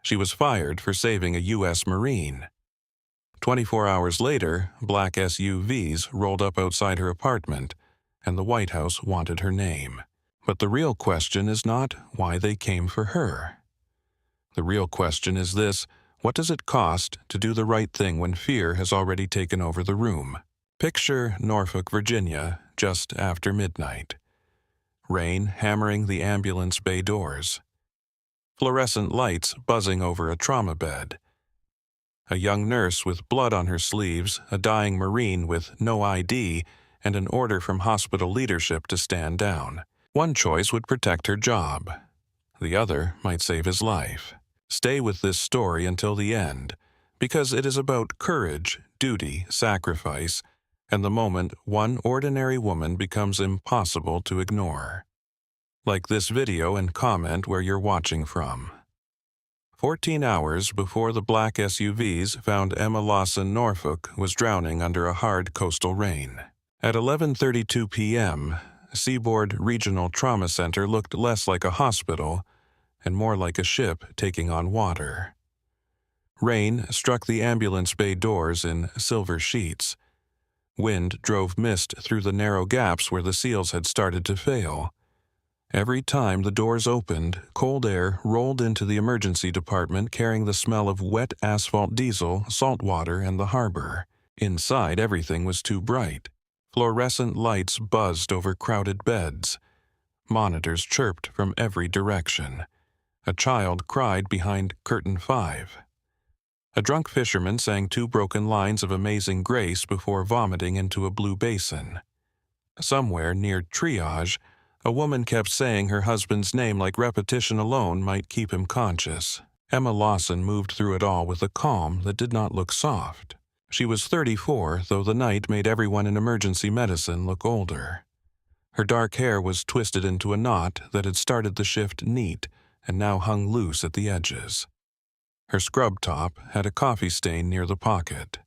She was fired for saving a U.S. Marine. 24 hours later, black SUVs rolled up outside her apartment, and the White House wanted her name. But the real question is not why they came for her. The real question is this: what does it cost to do the right thing when fear has already taken over the room? Picture Norfolk, Virginia, just after midnight. Rain hammering the ambulance bay doors. Fluorescent lights buzzing over a trauma bed. A young nurse with blood on her sleeves, a dying Marine with no ID, and an order from hospital leadership to stand down. One choice would protect her job. The other might save his life. Stay with this story until the end, because it is about courage, duty, sacrifice, and the moment one ordinary woman becomes impossible to ignore. Like this video and comment where you're watching from. 14 hours before the black SUVs found Emma Lawson, Norfolk, was drowning under a hard coastal rain. At 11:32 p.m., Seaboard Regional Trauma Center looked less like a hospital and more like a ship taking on water. Rain struck the ambulance bay doors in silver sheets. Wind drove mist through the narrow gaps where the seals had started to fail. Every time the doors opened, cold air rolled into the emergency department carrying the smell of wet asphalt diesel, salt water, and the harbor. Inside, everything was too bright. Fluorescent lights buzzed over crowded beds. Monitors chirped from every direction. A child cried behind curtain 5. A drunk fisherman sang 2 broken lines of Amazing Grace before vomiting into a blue basin. Somewhere near triage, a woman kept saying her husband's name like repetition alone might keep him conscious. Emma Lawson moved through it all with a calm that did not look soft. She was 34, though the night made everyone in emergency medicine look older. Her dark hair was twisted into a knot that had started the shift neat and now hung loose at the edges. Her scrub top had a coffee stain near the pocket.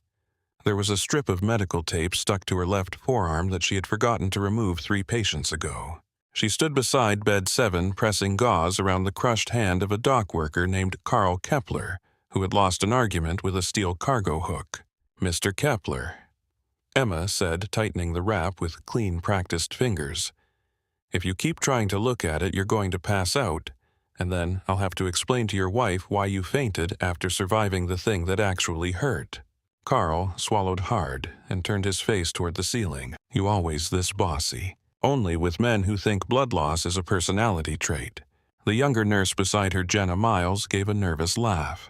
There was a strip of medical tape stuck to her left forearm that she had forgotten to remove 3 patients ago. She stood beside bed 7, pressing gauze around the crushed hand of a dock worker named Carl Kepler, who had lost an argument with a steel cargo hook. "Mr. Kepler," Emma said, tightening the wrap with clean, practiced fingers. "If you keep trying to look at it, you're going to pass out, and then I'll have to explain to your wife why you fainted after surviving the thing that actually hurt." Carl swallowed hard and turned his face toward the ceiling. "You always this bossy. Only with men who think blood loss is a personality trait." The younger nurse beside her, Jenna Miles, gave a nervous laugh.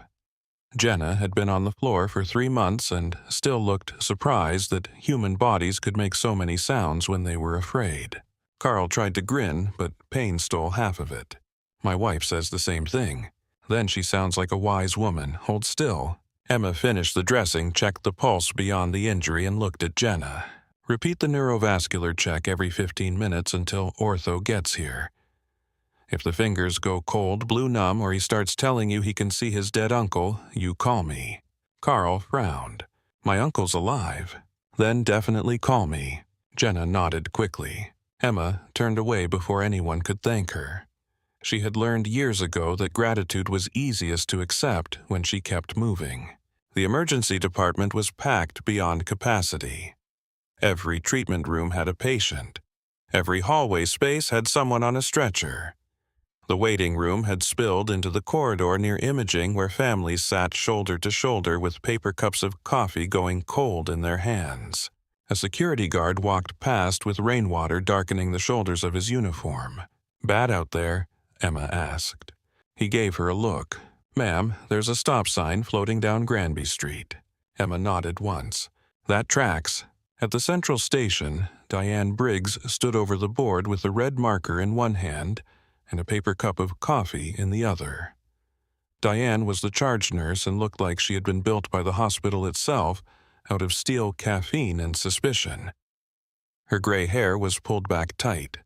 Jenna had been on the floor for 3 months and still looked surprised that human bodies could make so many sounds when they were afraid. Carl tried to grin, but pain stole half of it. "My wife says the same thing. Then she sounds like a wise woman. Hold still." Emma finished the dressing, checked the pulse beyond the injury, and looked at Jenna. "Repeat the neurovascular check every 15 minutes until ortho gets here. If the fingers go cold, blue numb, or he starts telling you he can see his dead uncle, you call me." Carl frowned. "My uncle's alive." "Then definitely call me." Jenna nodded quickly. Emma turned away before anyone could thank her. She had learned years ago that gratitude was easiest to accept when she kept moving. The emergency department was packed beyond capacity. Every treatment room had a patient. Every hallway space had someone on a stretcher. The waiting room had spilled into the corridor near imaging where families sat shoulder to shoulder with paper cups of coffee going cold in their hands. A security guard walked past with rainwater darkening the shoulders of his uniform. "Bad out there?" Emma asked. He gave her a look. "Ma'am, there's a stop sign floating down Granby Street." Emma nodded once. "That tracks." At the central station, Diane Briggs stood over the board with a red marker in one hand and a paper cup of coffee in the other. Diane was the charge nurse and looked like she had been built by the hospital itself out of steel caffeine and suspicion. Her gray hair was pulled back tight.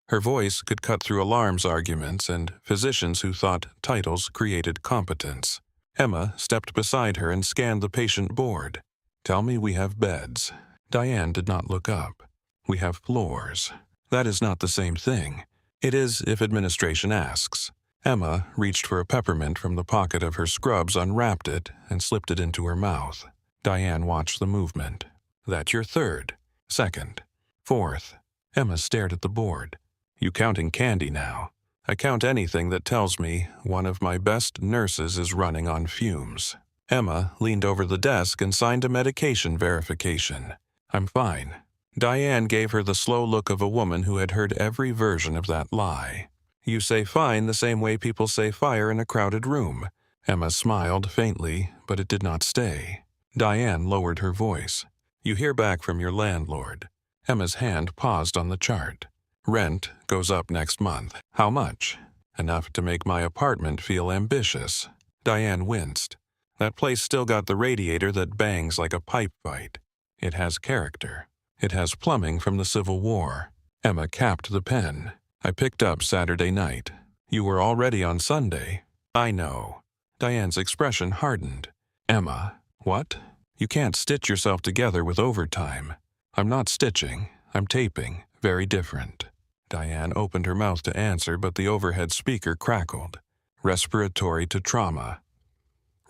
Her voice could cut through alarms arguments and physicians who thought titles created competence. Emma stepped beside her and scanned the patient board. "Tell me we have beds." Diane did not look up. "We have floors." "That is not the same thing." "It is if administration asks." Emma reached for a peppermint from the pocket of her scrubs, unwrapped it, and slipped it into her mouth. Diane watched the movement. That's your third. Second. Fourth. Emma stared at the board. You counting candy now? I count anything that tells me one of my best nurses is running on fumes. Emma leaned over the desk and signed a medication verification. I'm fine. Diane gave her the slow look of a woman who had heard every version of that lie. You say fine the same way people say fire in a crowded room. Emma smiled faintly, but it did not stay. Diane lowered her voice. You hear back from your landlord. Emma's hand paused on the chart. Rent goes up next month. How much? Enough to make my apartment feel ambitious. Diane winced. That place still got the radiator that bangs like a pipe fight. It has character. It has plumbing from the Civil War. Emma capped the pen. I picked up Saturday night. You were already on Sunday. I know. Diane's expression hardened. Emma, what? You can't stitch yourself together with overtime. I'm not stitching. I'm taping. Very different. Diane opened her mouth to answer, but the overhead speaker crackled. Respiratory to trauma.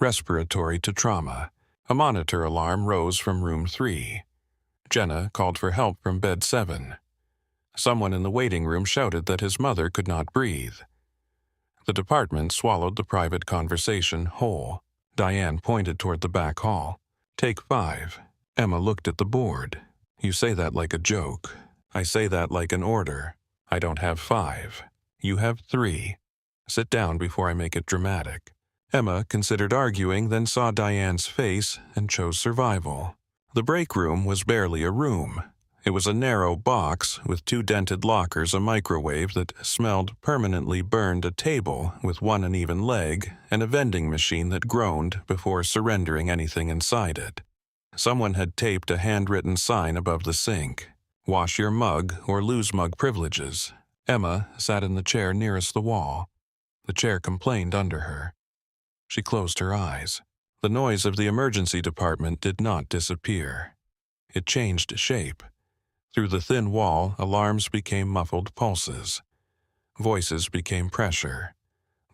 Respiratory to trauma. A monitor alarm rose from room 3. Jenna called for help from bed 7. Someone in the waiting room shouted that his mother could not breathe. The department swallowed the private conversation whole. Diane pointed toward the back hall. Take 5. Emma looked at the board. You say that like a joke. I say that like an order. I don't have 5. You have 3. Sit down before I make it dramatic. Emma considered arguing, then saw Diane's face and chose survival. The break room was barely a room. It was a narrow box with 2 dented lockers, a microwave that smelled permanently burned, a table with 1 uneven leg, and a vending machine that groaned before surrendering anything inside it. Someone had taped a handwritten sign above the sink. Wash your mug or lose mug privileges. Emma sat in the chair nearest the wall. The chair complained under her. She closed her eyes. The noise of the emergency department did not disappear. It changed shape. Through the thin wall, alarms became muffled pulses. Voices became pressure.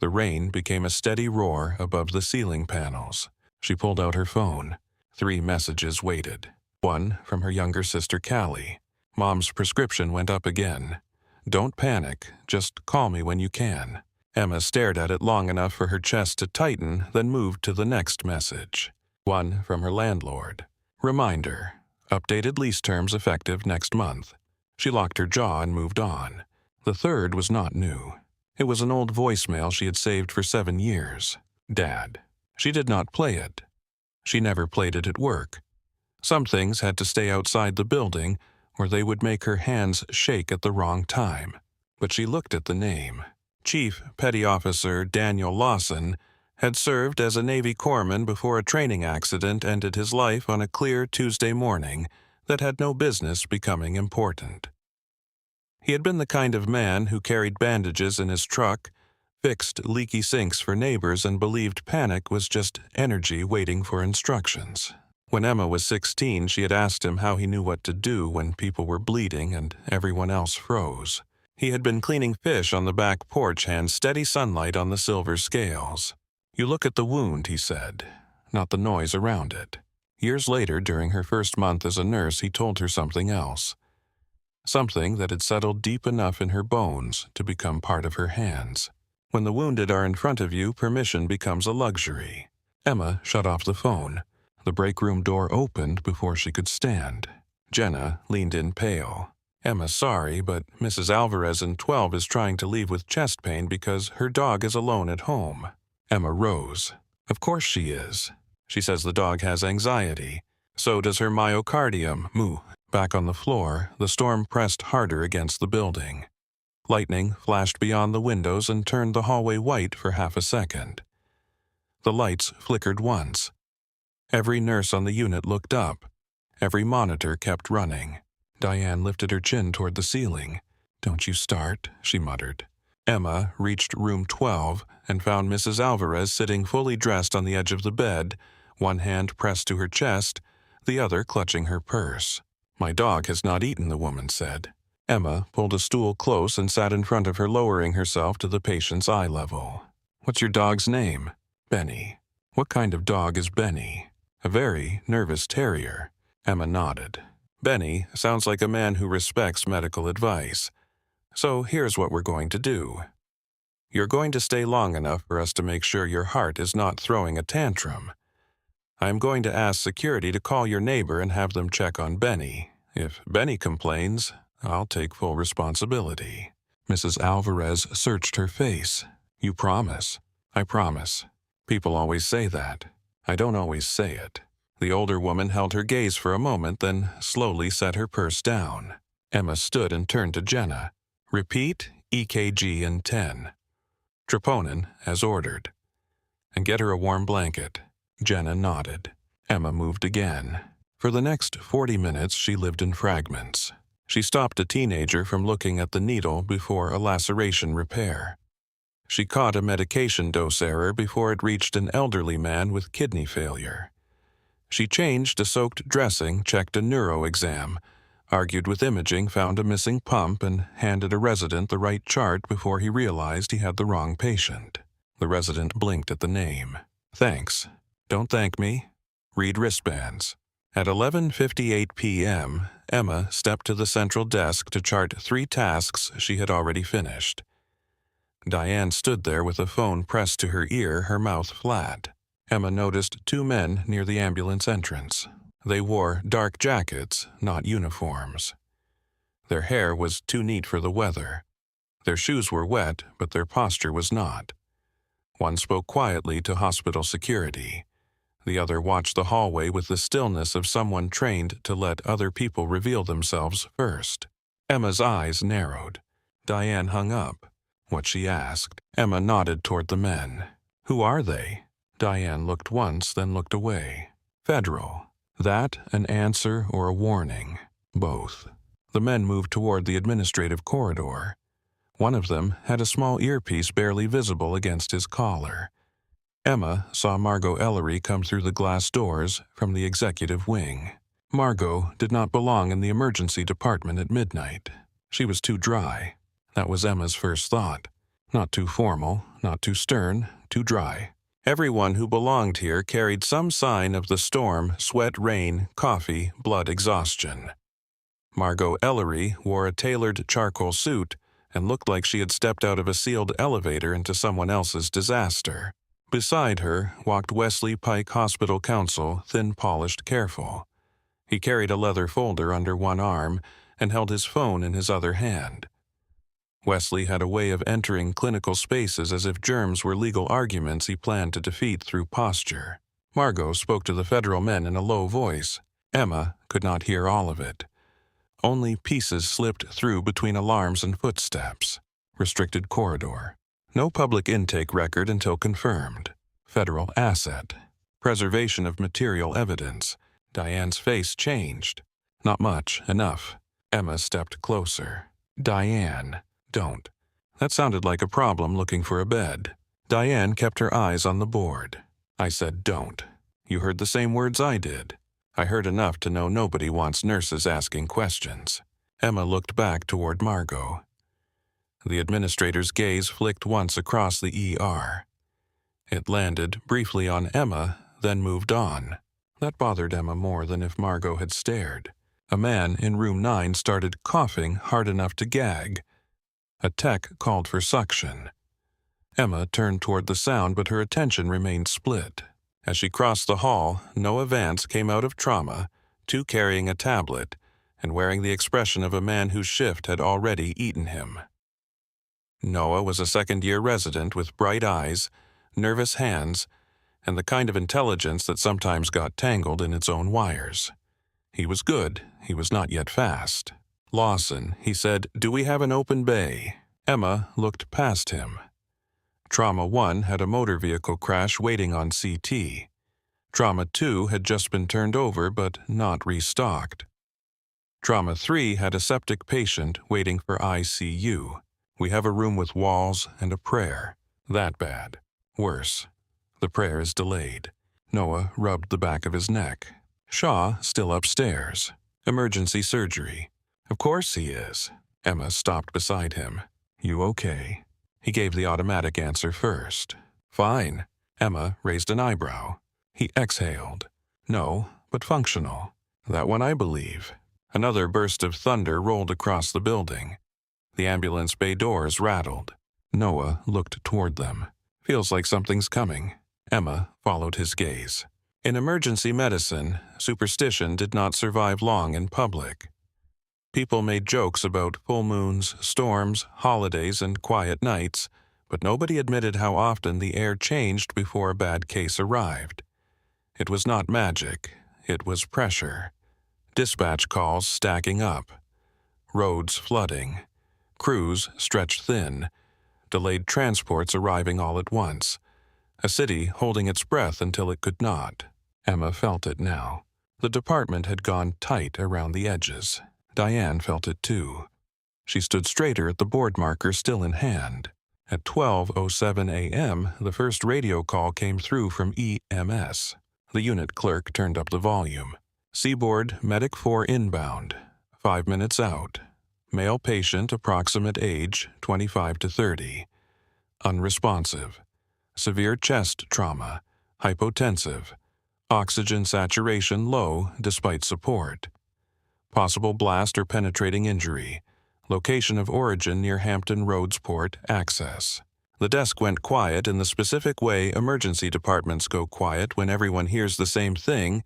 The rain became a steady roar above the ceiling panels. She pulled out her phone. 3 messages waited. 1 from her younger sister Callie. Mom's prescription went up again. Don't panic, just call me when you can. Emma stared at it long enough for her chest to tighten, then moved to the next message. 1 from her landlord. Reminder. Updated lease terms effective next month. She locked her jaw and moved on. The third was not new. It was an old voicemail she had saved for 7 years. Dad. She did not play it. She never played it at work. Some things had to stay outside the building, or they would make her hands shake at the wrong time. But she looked at the name. Chief Petty Officer Daniel Lawson had served as a Navy corpsman before a training accident ended his life on a clear Tuesday morning that had no business becoming important. He had been the kind of man who carried bandages in his truck, fixed leaky sinks for neighbors, and believed panic was just energy waiting for instructions. When Emma was 16, she had asked him how he knew what to do when people were bleeding and everyone else froze. He had been cleaning fish on the back porch, hand steady sunlight on the silver scales. You look at the wound, he said, not the noise around it. Years later, during her first month as a nurse, he told her something else. Something that had settled deep enough in her bones to become part of her hands. When the wounded are in front of you, permission becomes a luxury. Emma shut off the phone. The break room door opened before she could stand. Jenna leaned in pale. Emma, sorry, but Mrs. Alvarez in 12 is trying to leave with chest pain because her dog is alone at home. Emma rose. Of course she is. She says the dog has anxiety. So does her myocardium. Moo. Back on the floor, the storm pressed harder against the building. Lightning flashed beyond the windows and turned the hallway white for half a second. The lights flickered once. Every nurse on the unit looked up. Every monitor kept running. Diane lifted her chin toward the ceiling. Don't you start, she muttered. Emma reached room 12 and found Mrs. Alvarez sitting fully dressed on the edge of the bed, one hand pressed to her chest, the other clutching her purse. My dog has not eaten, the woman said. Emma pulled a stool close and sat in front of her, lowering herself to the patient's eye level. "What's your dog's name?" "Benny." "What kind of dog is Benny?" "A very nervous terrier." Emma nodded. "Benny sounds like a man who respects medical advice. So here's what we're going to do. You're going to stay long enough for us to make sure your heart is not throwing a tantrum. I'm going to ask security to call your neighbor and have them check on Benny. If Benny complains, I'll take full responsibility." Mrs. Alvarez searched her face. "You promise?" "I promise. People always say that. I don't always say it." The older woman held her gaze for a moment, then slowly set her purse down. Emma stood and turned to Jenna. "Repeat EKG in 10. Troponin, as ordered. And get her a warm blanket." Jenna nodded. Emma moved again. For the next 40 minutes, she lived in fragments. She stopped a teenager from looking at the needle before a laceration repair. She caught a medication dose error before it reached an elderly man with kidney failure. She changed a soaked dressing, checked a neuro exam, argued with imaging, found a missing pump, and handed a resident the right chart before he realized he had the wrong patient. The resident blinked at the name. "Thanks. Don't thank me. Read wristbands." At 11:58 p.m., Emma stepped to the central desk to chart 3 tasks she had already finished. Diane stood there with a phone pressed to her ear, her mouth flat. Emma noticed 2 men near the ambulance entrance. They wore dark jackets, not uniforms. Their hair was too neat for the weather. Their shoes were wet, but their posture was not. One spoke quietly to hospital security. The other watched the hallway with the stillness of someone trained to let other people reveal themselves first. Emma's eyes narrowed. Diane hung up. What she asked. Emma nodded toward the men. "Who are they?" Diane looked once, then looked away. "Federal. That an answer or a warning?" "Both." The men moved toward the administrative corridor. One of them had a small earpiece barely visible against his collar. Emma saw Margot Ellery come through the glass doors from the executive wing. Margot did not belong in the emergency department at midnight. She was too dry. That was Emma's first thought. Not too formal, not too stern, too dry. Everyone who belonged here carried some sign of the storm, sweat, rain, coffee, blood exhaustion. Margot Ellery wore a tailored charcoal suit and looked like she had stepped out of a sealed elevator into someone else's disaster. Beside her walked Wesley Pike Hospital Counsel, thin-polished, careful. He carried a leather folder under one arm and held his phone in his other hand. Wesley had a way of entering clinical spaces as if germs were legal arguments he planned to defeat through posture. Margot spoke to the federal men in a low voice. Emma could not hear all of it. Only pieces slipped through between alarms and footsteps. Restricted corridor. No public intake record until confirmed. Federal asset. Preservation of material evidence. Diane's face changed. Not much, enough. Emma stepped closer. "Diane, don't." That sounded like a problem looking for a bed. Diane kept her eyes on the board. "I said don't. You heard the same words I did. I heard enough to know nobody wants nurses asking questions." Emma looked back toward Margot. The administrator's gaze flicked once across the ER. It landed briefly on Emma, then moved on. That bothered Emma more than if Margot had stared. A man in room 9 started coughing hard enough to gag. A tech called for suction. Emma turned toward the sound, but her attention remained split. As she crossed the hall, Noah Vance came out of trauma, too, carrying a tablet, and wearing the expression of a man whose shift had already eaten him. Noah was a second-year resident with bright eyes, nervous hands, and the kind of intelligence that sometimes got tangled in its own wires. He was good, he was not yet fast. "Lawson," he said, "do we have an open bay?" Emma looked past him. Trauma 1 had a motor vehicle crash waiting on CT. Trauma 2 had just been turned over but not restocked. Trauma 3 had a septic patient waiting for ICU. We have a room with walls and a prayer. That bad. Worse. The prayer is delayed. Noah rubbed the back of his neck. Shaw still upstairs. Emergency surgery. Of course he is. Emma stopped beside him. "You okay?" He gave the automatic answer first. "Fine." Emma raised an eyebrow. He exhaled. "No, but functional. That one I believe." Another burst of thunder rolled across the building. The ambulance bay doors rattled. Noah looked toward them. "Feels like something's coming." Emma followed his gaze. In emergency medicine, superstition did not survive long in public. People made jokes about full moons, storms, holidays, and quiet nights, but nobody admitted how often the air changed before a bad case arrived. It was not magic, it was pressure. Dispatch calls stacking up. Roads flooding. Crews stretched thin. Delayed transports arriving all at once. A city holding its breath until it could not. Emma felt it now. The department had gone tight around the edges. Diane felt it too. She stood straighter at the board marker still in hand. At 12:07 a.m., the first radio call came through from EMS. The unit clerk turned up the volume. Seaboard Medic 4 inbound. 5 minutes out. Male patient, approximate age 25 to 30. Unresponsive. Severe chest trauma. Hypotensive. Oxygen saturation low despite support. Possible blast or penetrating injury. Location of origin near Hampton Roads Port access. The desk went quiet in the specific way emergency departments go quiet when everyone hears the same thing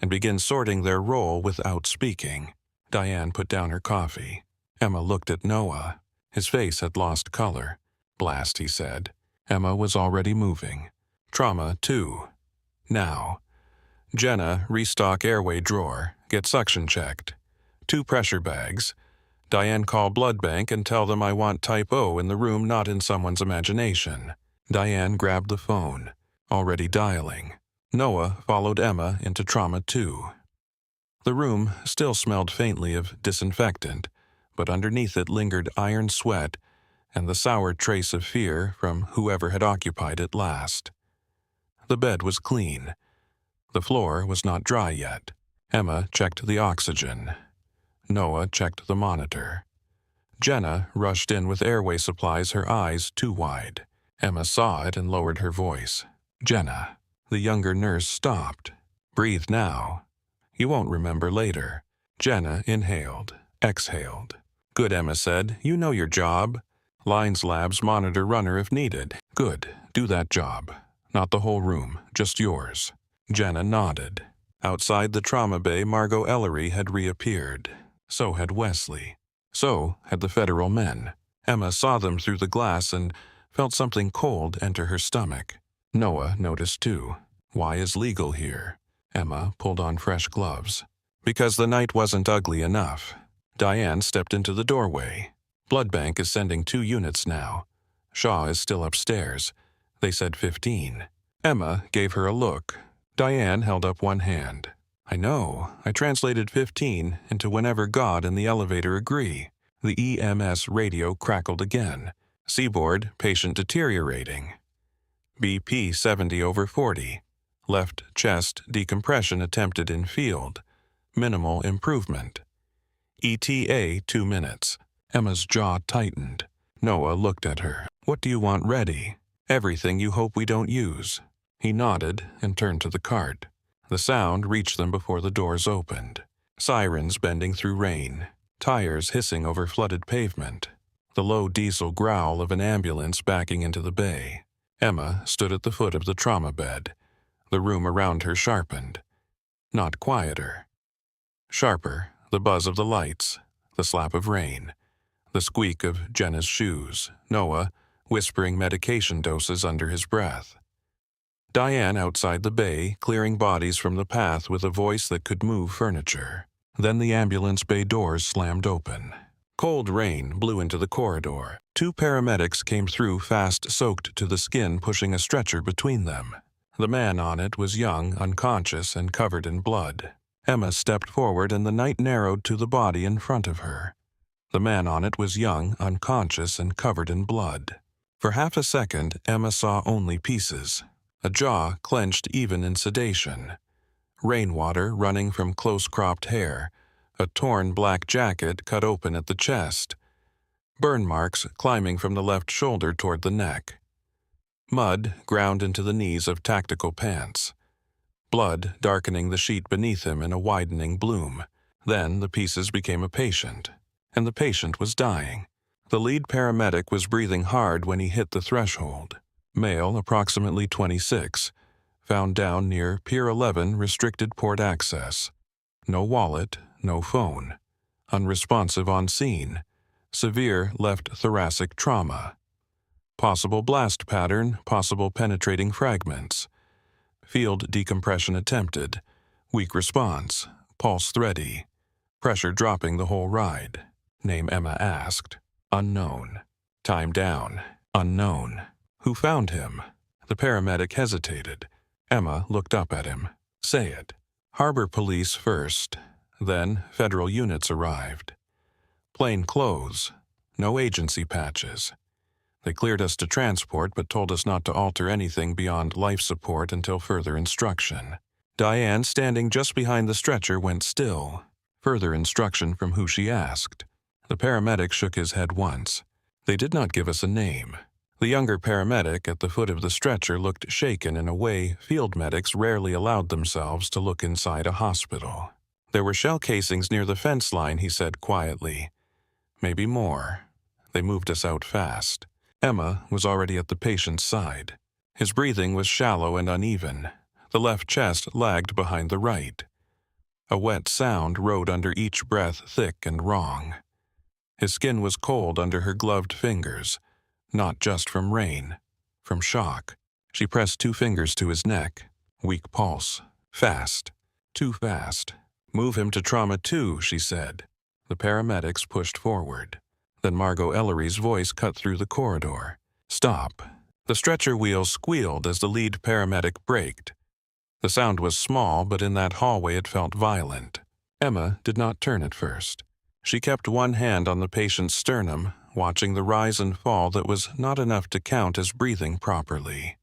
and begins sorting their role without speaking. Diane put down her coffee. Emma looked at Noah. His face had lost color. "Blast," he said. Emma was already moving. "Trauma, too. Now. Jenna, restock airway drawer. Get suction checked. 2 pressure bags. Diane, call blood bank and tell them I want type O in the room, not in someone's imagination." Diane grabbed the phone. Already dialing. Noah followed Emma into trauma 2. The room still smelled faintly of disinfectant, but underneath it lingered iron sweat and the sour trace of fear from whoever had occupied it last. The bed was clean. The floor was not dry yet. Emma checked the oxygen. Noah checked the monitor. Jenna rushed in with airway supplies, her eyes too wide. Emma saw it and lowered her voice. "Jenna." The younger nurse stopped. "Breathe now. You won't remember later." Jenna inhaled, exhaled. "Good," Emma said. "You know your job. Lines Labs monitor runner if needed." "Good. Do that job. Not the whole room, just yours." Jenna nodded. Outside the trauma bay, Margot Ellery had reappeared. So had Wesley. So had the federal men. Emma saw them through the glass and felt something cold enter her stomach. Noah noticed too. "Why is legal here?" Emma pulled on fresh gloves. "Because the night wasn't ugly enough." Diane stepped into the doorway. "Blood bank is sending 2 units now. Shaw is still upstairs. They said 15. Emma gave her a look. Diane held up one hand. "I know. I translated 15 into whenever God and the elevator agree." The EMS radio crackled again. "Seaboard, patient deteriorating. BP 70/40. Left chest decompression attempted in field. Minimal improvement. ETA 2 minutes. Emma's jaw tightened. Noah looked at her. "What do you want ready?" "Everything you hope we don't use." He nodded and turned to the cart. The sound reached them before the doors opened. Sirens bending through rain. Tires hissing over flooded pavement. The low diesel growl of an ambulance backing into the bay. Emma stood at the foot of the trauma bed. The room around her sharpened. Not quieter. Sharper, the buzz of the lights, the slap of rain, the squeak of Jenna's shoes, Noah whispering medication doses under his breath. Diane outside the bay, clearing bodies from the path with a voice that could move furniture. Then the ambulance bay doors slammed open. Cold rain blew into the corridor. 2 paramedics came through, fast, soaked to the skin, pushing a stretcher between them. The man on it was young, unconscious, and covered in blood. Emma stepped forward and the night narrowed to the body in front of her. The man on it was young, unconscious, and covered in blood. For half a second, Emma saw only pieces. A jaw clenched even in sedation. Rainwater running from close-cropped hair. A torn black jacket cut open at the chest. burn marks climbing from the left shoulder toward the neck. Mud ground into the knees of tactical pants. Blood darkening the sheet beneath him in a widening bloom. Then the pieces became a patient, and the patient was dying. The lead paramedic was breathing hard when he hit the threshold. Male, approximately 26, found down near Pier 11 restricted port access. No wallet, no phone. Unresponsive on scene. Severe left thoracic trauma. Possible blast pattern, possible penetrating fragments. Field decompression attempted. Weak response. Pulse thready. Pressure dropping the whole ride. Name Emma asked. Unknown. Time down. Unknown. Who found him? The paramedic hesitated. Emma looked up at him. Say it. Harbor police first. Then federal units arrived. Plain clothes. No agency patches. They cleared us to transport but told us not to alter anything beyond life support until further instruction. Diane, standing just behind the stretcher, went still. Further instruction from who she asked. The paramedic shook his head once. They did not give us a name. The younger paramedic at the foot of the stretcher looked shaken in a way field medics rarely allowed themselves to look inside a hospital. There were shell casings near the fence line, he said quietly. Maybe more. They moved us out fast. Emma was already at the patient's side. His breathing was shallow and uneven. The left chest lagged behind the right. A wet sound rode under each breath, thick and wrong. His skin was cold under her gloved fingers, not just from rain, from shock. She pressed 2 fingers to his neck. Weak pulse. Fast. Too fast. Move him to trauma 2, she said. The paramedics pushed forward. Then Margot Ellery's voice cut through the corridor. Stop. The stretcher wheels squealed as the lead paramedic braked. The sound was small, but in that hallway it felt violent. Emma did not turn at first. She kept one hand on the patient's sternum, watching the rise and fall that was not enough to count as breathing properly.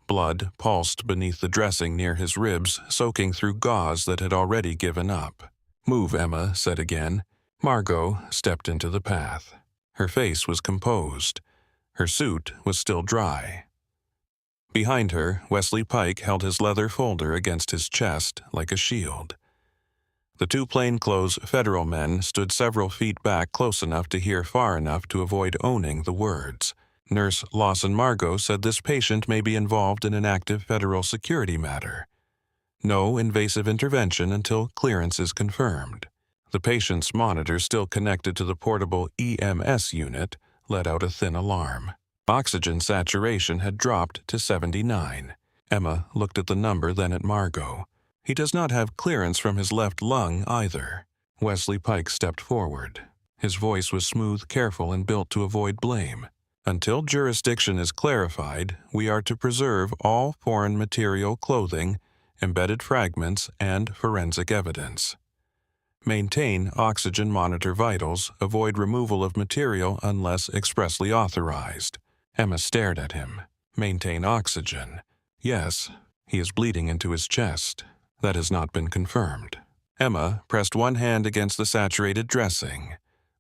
Blood pulsed beneath the dressing near his ribs, soaking through gauze that had already given up. Move, Emma said again. Margot stepped into the path. Her face was composed. Her suit was still dry. Behind her, Wesley Pike held his leather folder against his chest like a shield. The 2 plainclothes federal men stood several feet back, close enough to hear far enough to avoid owning the words. Nurse Lawson Margot said this patient may be involved in an active federal security matter. No invasive intervention until clearance is confirmed. The patient's monitor, still connected to the portable EMS unit, let out a thin alarm. Oxygen saturation had dropped to 79. Emma looked at the number, then at Margot. He does not have clearance from his left lung either. Wesley Pike stepped forward. His voice was smooth, careful, and built to avoid blame. Until jurisdiction is clarified, we are to preserve all foreign material, clothing, embedded fragments, and forensic evidence. Maintain oxygen monitor vitals, avoid removal of material unless expressly authorized. Emma stared at him. Maintain oxygen. Yes, he is bleeding into his chest. That has not been confirmed. Emma pressed one hand against the saturated dressing.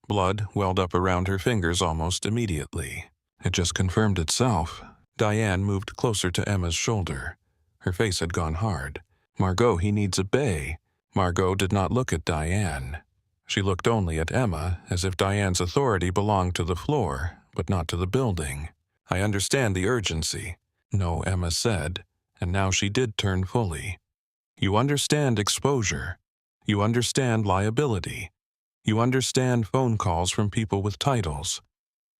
Blood welled up around her fingers almost immediately. It just confirmed itself. Diane moved closer to Emma's shoulder. Her face had gone hard. Margot, he needs a bay. Margot did not look at Diane. She looked only at Emma, as if Diane's authority belonged to the floor, but not to the building. I understand the urgency. No, Emma said, and now she did turn fully. You understand exposure. You understand liability. You understand phone calls from people with titles.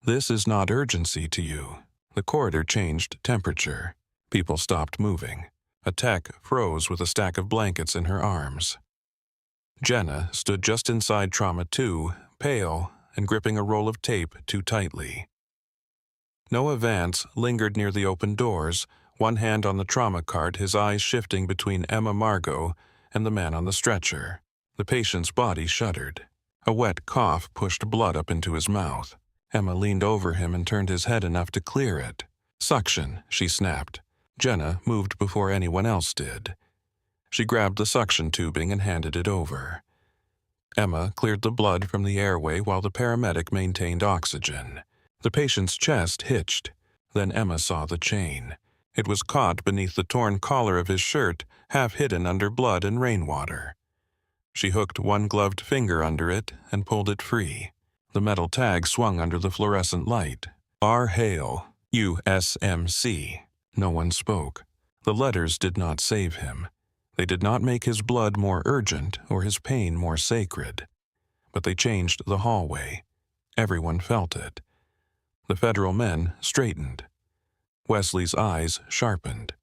This is not urgency to you. The corridor changed temperature. People stopped moving. A tech froze with a stack of blankets in her arms. Jenna stood just inside Trauma 2, pale and gripping a roll of tape too tightly. Noah Vance lingered near the open doors, one hand on the trauma cart, his eyes shifting between Emma Margot and the man on the stretcher. The patient's body shuddered. A wet cough pushed blood up into his mouth. Emma leaned over him and turned his head enough to clear it. Suction, she snapped. Jenna moved before anyone else did. She grabbed the suction tubing and handed it over. Emma cleared the blood from the airway while the paramedic maintained oxygen. The patient's chest hitched. Then Emma saw the chain. It was caught beneath the torn collar of his shirt, half hidden under blood and rainwater. She hooked one gloved finger under it and pulled it free. The metal tag swung under the fluorescent light. R. Hale, USMC. No one spoke. The letters did not save him. They did not make his blood more urgent or his pain more sacred. But they changed the hallway. Everyone felt it. The federal men straightened. Wesley's eyes sharpened.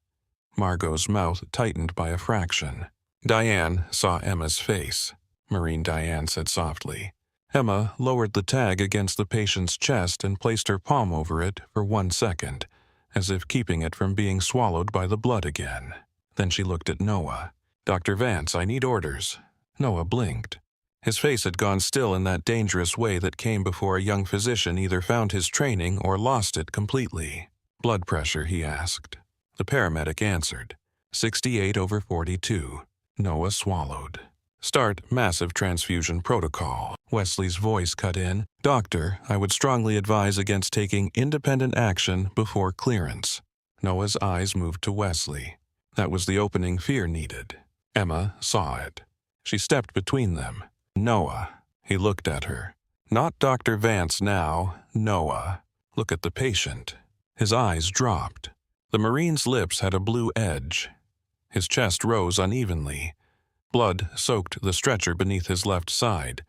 Margot's mouth tightened by a fraction. Diane saw Emma's face. Marine Diane said softly. Emma lowered the tag against the patient's chest and placed her palm over it for 1 second, as if keeping it from being swallowed by the blood again. Then she looked at Noah. "Dr. Vance, I need orders." Noah blinked. His face had gone still in that dangerous way that came before a young physician either found his training or lost it completely. "Blood pressure," he asked. The paramedic answered. 68/42. Noah swallowed. "Start massive transfusion protocol." Wesley's voice cut in. "Doctor, I would strongly advise against taking independent action before clearance." Noah's eyes moved to Wesley. That was the opening fear needed. Emma saw it. She stepped between them. "Noah." He looked at her. "Not Dr. Vance now, Noah. Look at the patient." His eyes dropped. The Marine's lips had a blue edge. His chest rose unevenly. Blood soaked the stretcher beneath his left side.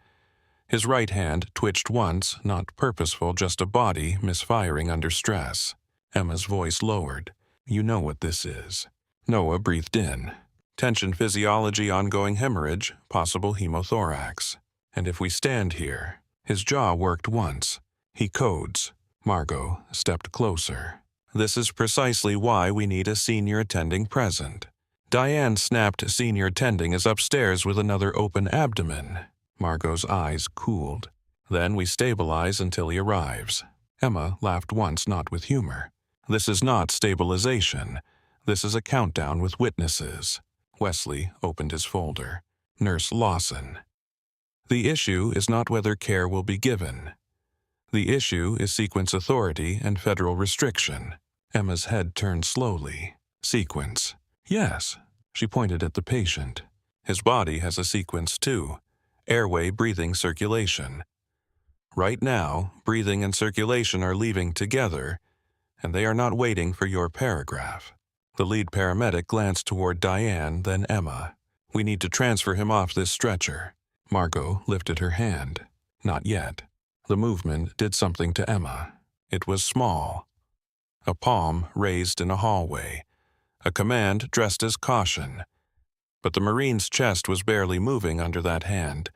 His right hand twitched once, not purposeful, just a body misfiring under stress. Emma's voice lowered. "You know what this is." Noah breathed in. "Tension physiology, ongoing hemorrhage, possible hemothorax. And if we stand here..." His jaw worked once. "He codes." Margot stepped closer. "This is precisely why we need a senior attending present." Diane snapped senior attending is upstairs with another open abdomen. Margot's eyes cooled. "Then we stabilize until he arrives." Emma laughed once, not with humor. "This is not stabilization. This is a countdown with witnesses." Wesley opened his folder. Nurse Lawson. "The issue is not whether care will be given. The issue is sequence authority and federal restriction." Emma's head turned slowly. "Sequence." "Yes." She pointed at the patient. "His body has a sequence too. Airway, breathing, circulation. Right now, breathing and circulation are leaving together, and they are not waiting for your paragraph." The lead paramedic glanced toward Diane, then Emma. "We need to transfer him off this stretcher." Margot lifted her hand. "Not yet." The movement did something to Emma. It was small. A palm raised in a hallway. A command dressed as caution. But the Marine's chest was barely moving under that hand,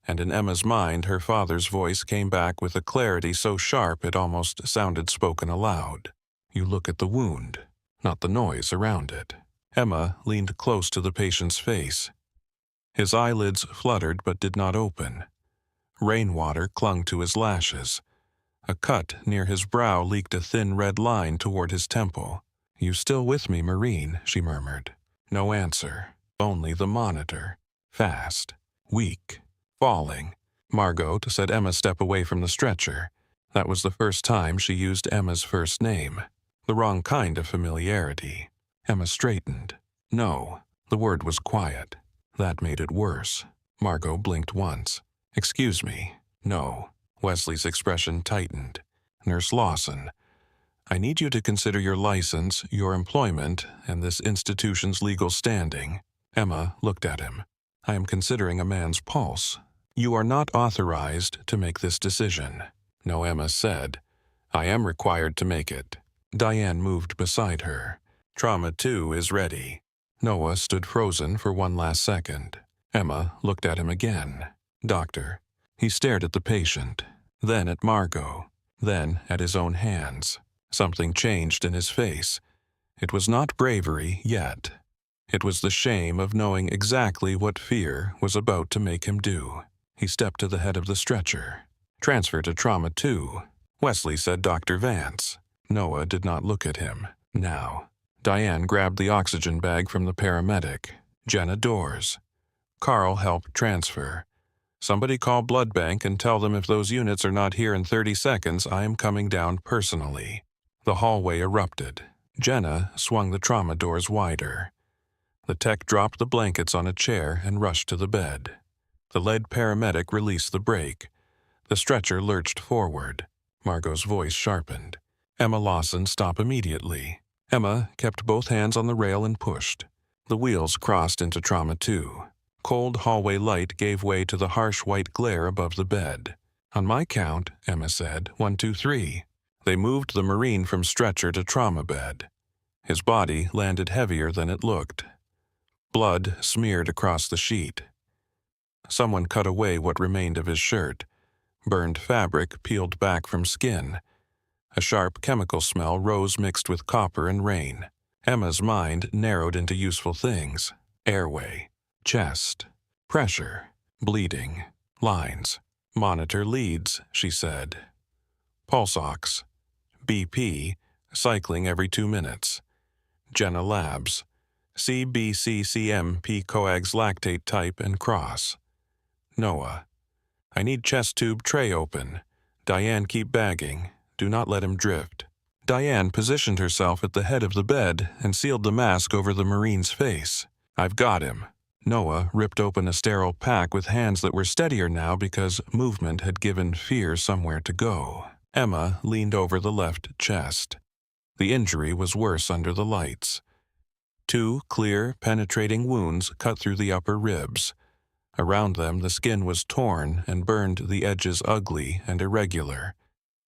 and in Emma's mind her father's voice came back with a clarity so sharp it almost sounded spoken aloud. "You look at the wound, not the noise around it." Emma leaned close to the patient's face. His eyelids fluttered but did not open. Rainwater clung to his lashes. A cut near his brow leaked a thin red line toward his temple. "You still with me, Marine?" she murmured. No answer. Only the monitor. Fast. Weak. Falling. "Margot," said Emma, step away from the stretcher. That was the first time she used Emma's first name. The wrong kind of familiarity. Emma straightened. "No." The word was quiet. That made it worse. Margot blinked once. "Excuse me." "No." Wesley's expression tightened. "Nurse Lawson, I need you to consider your license, your employment, and this institution's legal standing." Emma looked at him. "I am considering a man's pulse. You are not authorized to make this decision." "No," Emma said. "I am required to make it." Diane moved beside her. "Trauma 2 is ready." Noah stood frozen for one last second. Emma looked at him again. "Doctor." He stared at the patient, then at Margot, then at his own hands. Something changed in his face. It was not bravery yet. It was the shame of knowing exactly what fear was about to make him do. He stepped to the head of the stretcher. "Transfer to Trauma 2. Wesley said Dr. Vance." Noah did not look at him. Now. Diane grabbed the oxygen bag from the paramedic. Jenna Doors. Carl helped transfer. Somebody call Blood Bank and tell them if those units are not here in 30 seconds, I am coming down personally." The hallway erupted. Jenna swung the trauma doors wider. The tech dropped the blankets on a chair and rushed to the bed. The lead paramedic released the brake. The stretcher lurched forward. Margot's voice sharpened. "Emma Lawson, stop immediately." Emma kept both hands on the rail and pushed. The wheels crossed into Trauma 2. Cold hallway light gave way to the harsh white glare above the bed. "On my count," Emma said, 1, 2, 3. They moved the Marine from stretcher to trauma bed. His body landed heavier than it looked. Blood smeared across the sheet. Someone cut away what remained of his shirt. Burned fabric peeled back from skin. A sharp chemical smell rose mixed with copper and rain. Emma's mind narrowed into useful things. Airway, chest, pressure, bleeding, lines. "Monitor leads," she said. Pulse ox, BP, cycling every 2 minutes. Jenna Labs, CBCCMP coags lactate type and cross. Noah, "I need chest tube tray open. Diane, keep bagging. Do not let him drift." Diane positioned herself at the head of the bed and sealed the mask over the Marine's face. "I've got him." Noah ripped open a sterile pack with hands that were steadier now because movement had given fear somewhere to go. Emma leaned over the left chest. The injury was worse under the lights. 2 clear, penetrating wounds cut through the upper ribs. Around them, the skin was torn and burned, the edges ugly and irregular.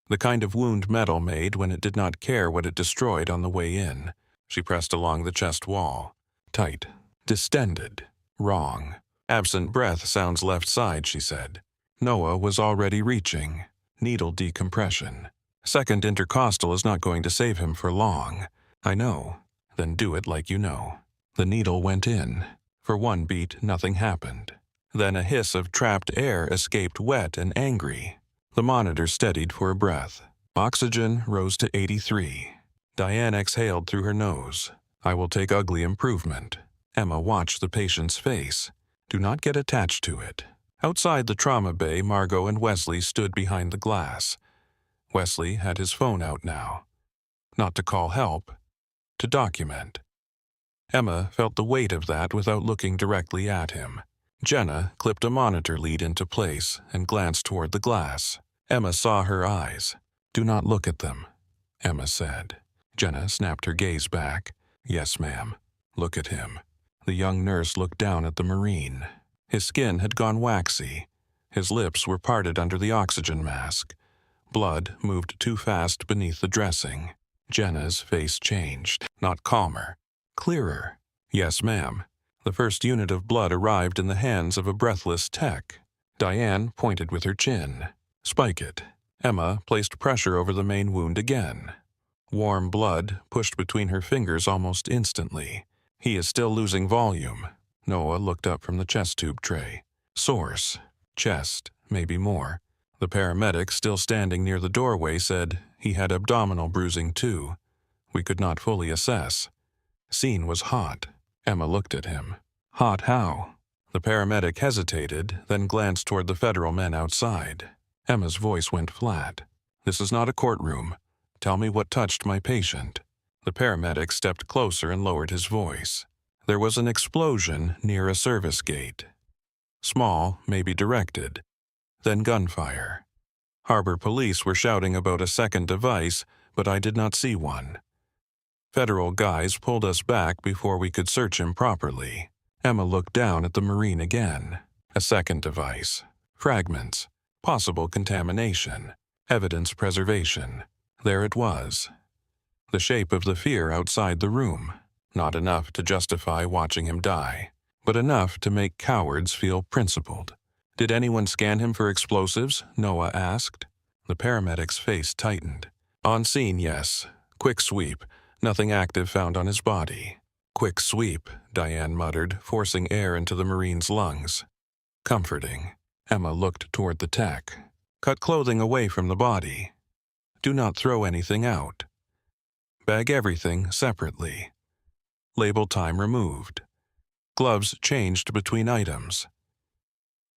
The kind of wound metal made when it did not care what it destroyed on the way in. She pressed along the chest wall. Tight. Distended. Wrong. "Absent breath sounds left side," she said. Noah was already reaching. Needle decompression. "Second intercostal is not going to save him for long." "I know." "Then do it like you know." The needle went in. For 1 beat, nothing happened. Then a hiss of trapped air escaped, wet and angry. The monitor steadied for a breath. Oxygen rose to 83. Diane exhaled through her nose. "I will take ugly improvement." Emma watched the patient's face. "Do not get attached to it." Outside the trauma bay, Margot and Wesley stood behind the glass. Wesley had his phone out now. Not to call help, to document. Emma felt the weight of that without looking directly at him. Jenna clipped a monitor lead into place and glanced toward the glass. Emma saw her eyes. "Do not look at them," Emma said. Jenna snapped her gaze back. "Yes, ma'am. Look at him." The young nurse looked down at the Marine. His skin had gone waxy. His lips were parted under the oxygen mask. Blood moved too fast beneath the dressing. Jenna's face changed, not calmer, clearer. "Yes, ma'am." The first unit of blood arrived in the hands of a breathless tech. Diane pointed with her chin. "Spike it." Emma placed pressure over the main wound again. Warm blood pushed between her fingers almost instantly. "He is still losing volume." Noah looked up from the chest tube tray. "Source. Chest, maybe more." The paramedic, still standing near the doorway, said he had abdominal bruising too. We could not fully assess. Scene was hot. Emma looked at him. "Hot how?" The paramedic hesitated, then glanced toward the federal men outside. Emma's voice went flat. "This is not a courtroom. Tell me what touched my patient." The paramedic stepped closer and lowered his voice. There was an explosion near a service gate. Small, maybe directed. Then gunfire. Harbor police were shouting about a second device, but I did not see one. Federal guys pulled us back before we could search him properly. Emma looked down at the Marine again. A second device. Fragments. Possible contamination. Evidence preservation. There it was. The shape of the fear outside the room. Not enough to justify watching him die, but enough to make cowards feel principled. "Did anyone scan him for explosives?" Noah asked. The paramedic's face tightened. "On scene, yes. Quick sweep. Nothing active found on his body." "Quick sweep," Diane muttered, forcing air into the Marine's lungs. Comforting. Emma looked toward the tech. "Cut clothing away from the body. Do not throw anything out. Bag everything separately. Label time removed. Gloves changed between items.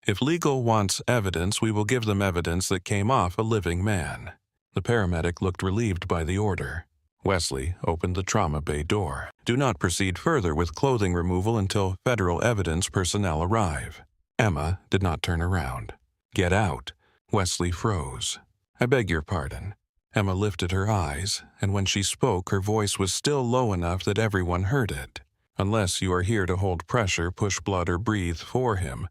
If legal wants evidence, we will give them evidence that came off a living man. The paramedic looked relieved by the order. Wesley opened the trauma bay door. Do not proceed further with clothing removal until federal evidence personnel arrive. Emma did not turn around. Get out. Wesley froze. I beg your pardon. Emma lifted her eyes, and when she spoke, her voice was still low enough that everyone heard it. Unless you are here to hold pressure, push blood, or breathe for him,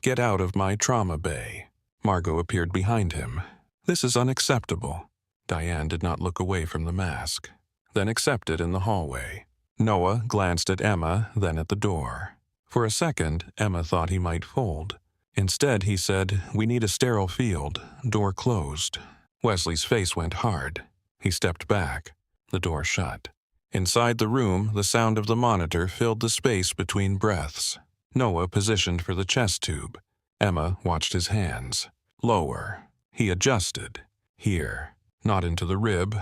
get out of my trauma bay. Margot appeared behind him. This is unacceptable. Diane did not look away from the mask, then accepted in the hallway. Noah glanced at Emma, then at the door. For a second, Emma thought he might fold. Instead, he said, "We need a sterile field. Door closed." Wesley's face went hard. He stepped back. The door shut. Inside the room, the sound of the monitor filled the space between breaths. Noah positioned for the chest tube. Emma watched his hands. Lower. He adjusted. Here. Not into the rib.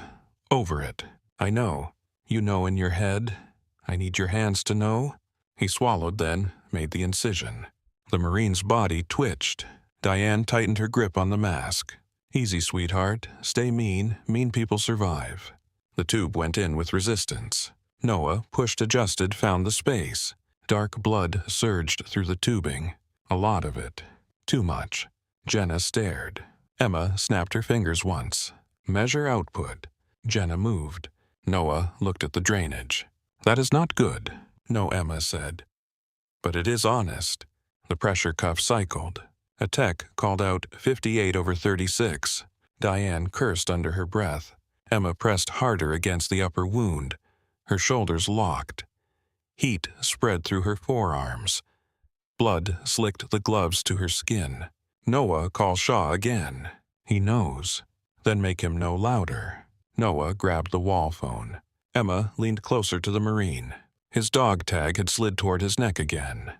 Over it. I know. You know in your head. I need your hands to know. He swallowed, then made the incision. The Marine's body twitched. Diane tightened her grip on the mask. Easy, sweetheart. Stay mean. Mean people survive. The tube went in with resistance. Noah, pushed, adjusted, found the space. Dark blood surged through the tubing. A lot of it. Too much. Jenna stared. Emma snapped her fingers once. Measure output. Jenna moved. Noah looked at the drainage. That is not good, no, Emma said. But it is honest. The pressure cuff cycled. A tech called out 58/36. Diane cursed under her breath. Emma pressed harder against the upper wound. Her shoulders locked. Heat spread through her forearms. Blood slicked the gloves to her skin. Noah, call Shaw again. He knows. Then make him know louder. Noah grabbed the wall phone. Emma leaned closer to the Marine. His dog tag had slid toward his neck again.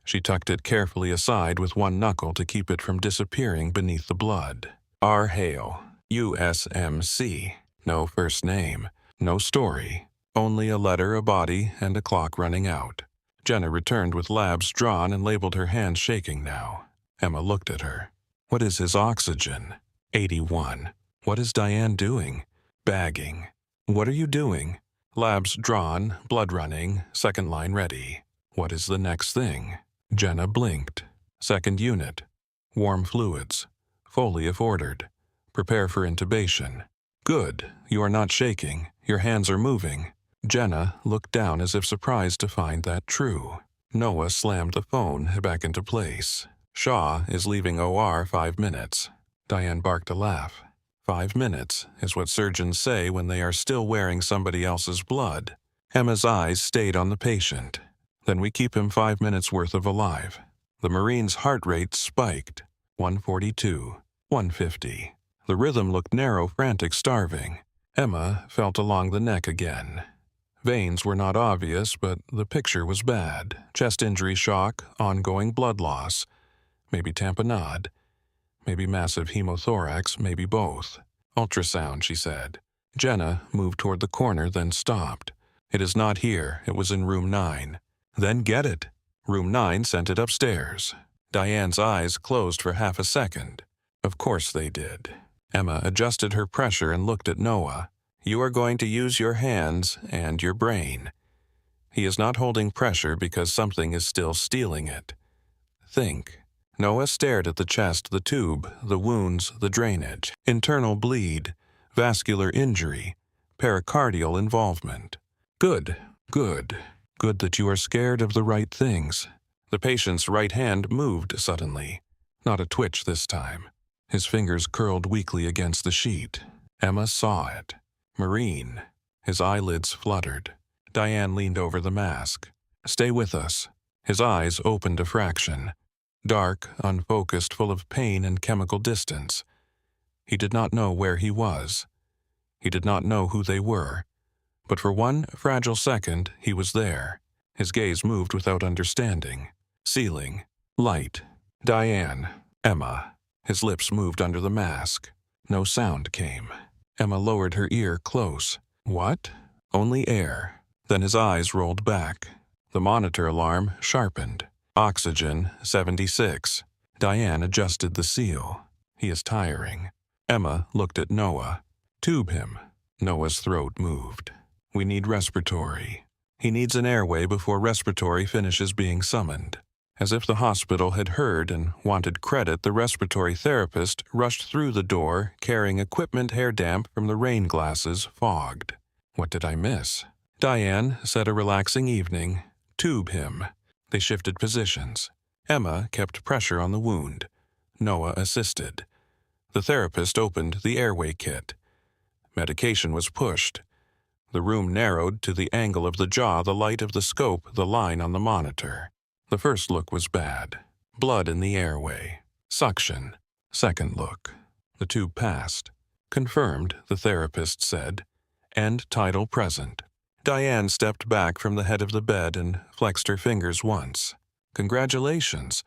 She tucked it carefully aside with one knuckle to keep it from disappearing beneath the blood. R. Hale, USMC. No first name. No story. Only a letter, a body, and a clock running out. Jenna returned with labs drawn and labeled, her hands shaking now. Emma looked at her. What is his oxygen? 81. What is Diane doing? Bagging. What are you doing? Labs drawn, blood running, second line ready. What is the next thing? Jenna blinked. Second unit. Warm fluids. Foley if ordered. Prepare for intubation. Good. You are not shaking. Your hands are moving. Jenna looked down as if surprised to find that true. Noah slammed the phone back into place. Shaw is leaving OR 5 minutes. Diane barked a laugh. 5 minutes is what surgeons say when they are still wearing somebody else's blood. Emma's eyes stayed on the patient. Then we keep him 5 minutes worth of alive. The Marine's heart rate spiked. 142, 150. The rhythm looked narrow, frantic, starving. Emma felt along the neck again. Veins were not obvious, but the picture was bad. Chest injury, shock, ongoing blood loss. Maybe tamponade. Maybe massive hemothorax, maybe both. Ultrasound, she said. Jenna moved toward the corner, then stopped. It is not here. It was in room 9. Then get it. Room 9 sent it upstairs. Diane's eyes closed for half a second. Of course they did. Emma adjusted her pressure and looked at Noah. You are going to use your hands and your brain. He is not holding pressure because something is still stealing it. Think. Noah stared at the chest, the tube, the wounds, the drainage, internal bleed, vascular injury, pericardial involvement. Good, good, good that you are scared of the right things. The patient's right hand moved suddenly. Not a twitch this time. His fingers curled weakly against the sheet. Emma saw it. Marine. His eyelids fluttered. Diane leaned over the mask. Stay with us. His eyes opened a fraction. Dark, unfocused, full of pain and chemical distance. He did not know where he was. He did not know who they were. But for one fragile second, he was there. His gaze moved without understanding. Ceiling. Light. Diane. Emma. His lips moved under the mask. No sound came. Emma lowered her ear close. What? Only air. Then his eyes rolled back. The monitor alarm sharpened. Oxygen, 76. Diane adjusted the seal. He is tiring. Emma looked at Noah. Tube him. Noah's throat moved. We need respiratory. He needs an airway before respiratory finishes being summoned. As if the hospital had heard and wanted credit, the respiratory therapist rushed through the door, carrying equipment hair damp from the rain glasses fogged. What did I miss? Diane said a relaxing evening. Tube him. They shifted positions. Emma kept pressure on the wound. Noah assisted. The therapist opened the airway kit. Medication was pushed. The room narrowed to the angle of the jaw, the light of the scope, the line on the monitor. The first look was bad. Blood in the airway. Suction. Second look. The tube passed. Confirmed, the therapist said. End tidal present. Diane stepped back from the head of the bed and flexed her fingers once. Congratulations.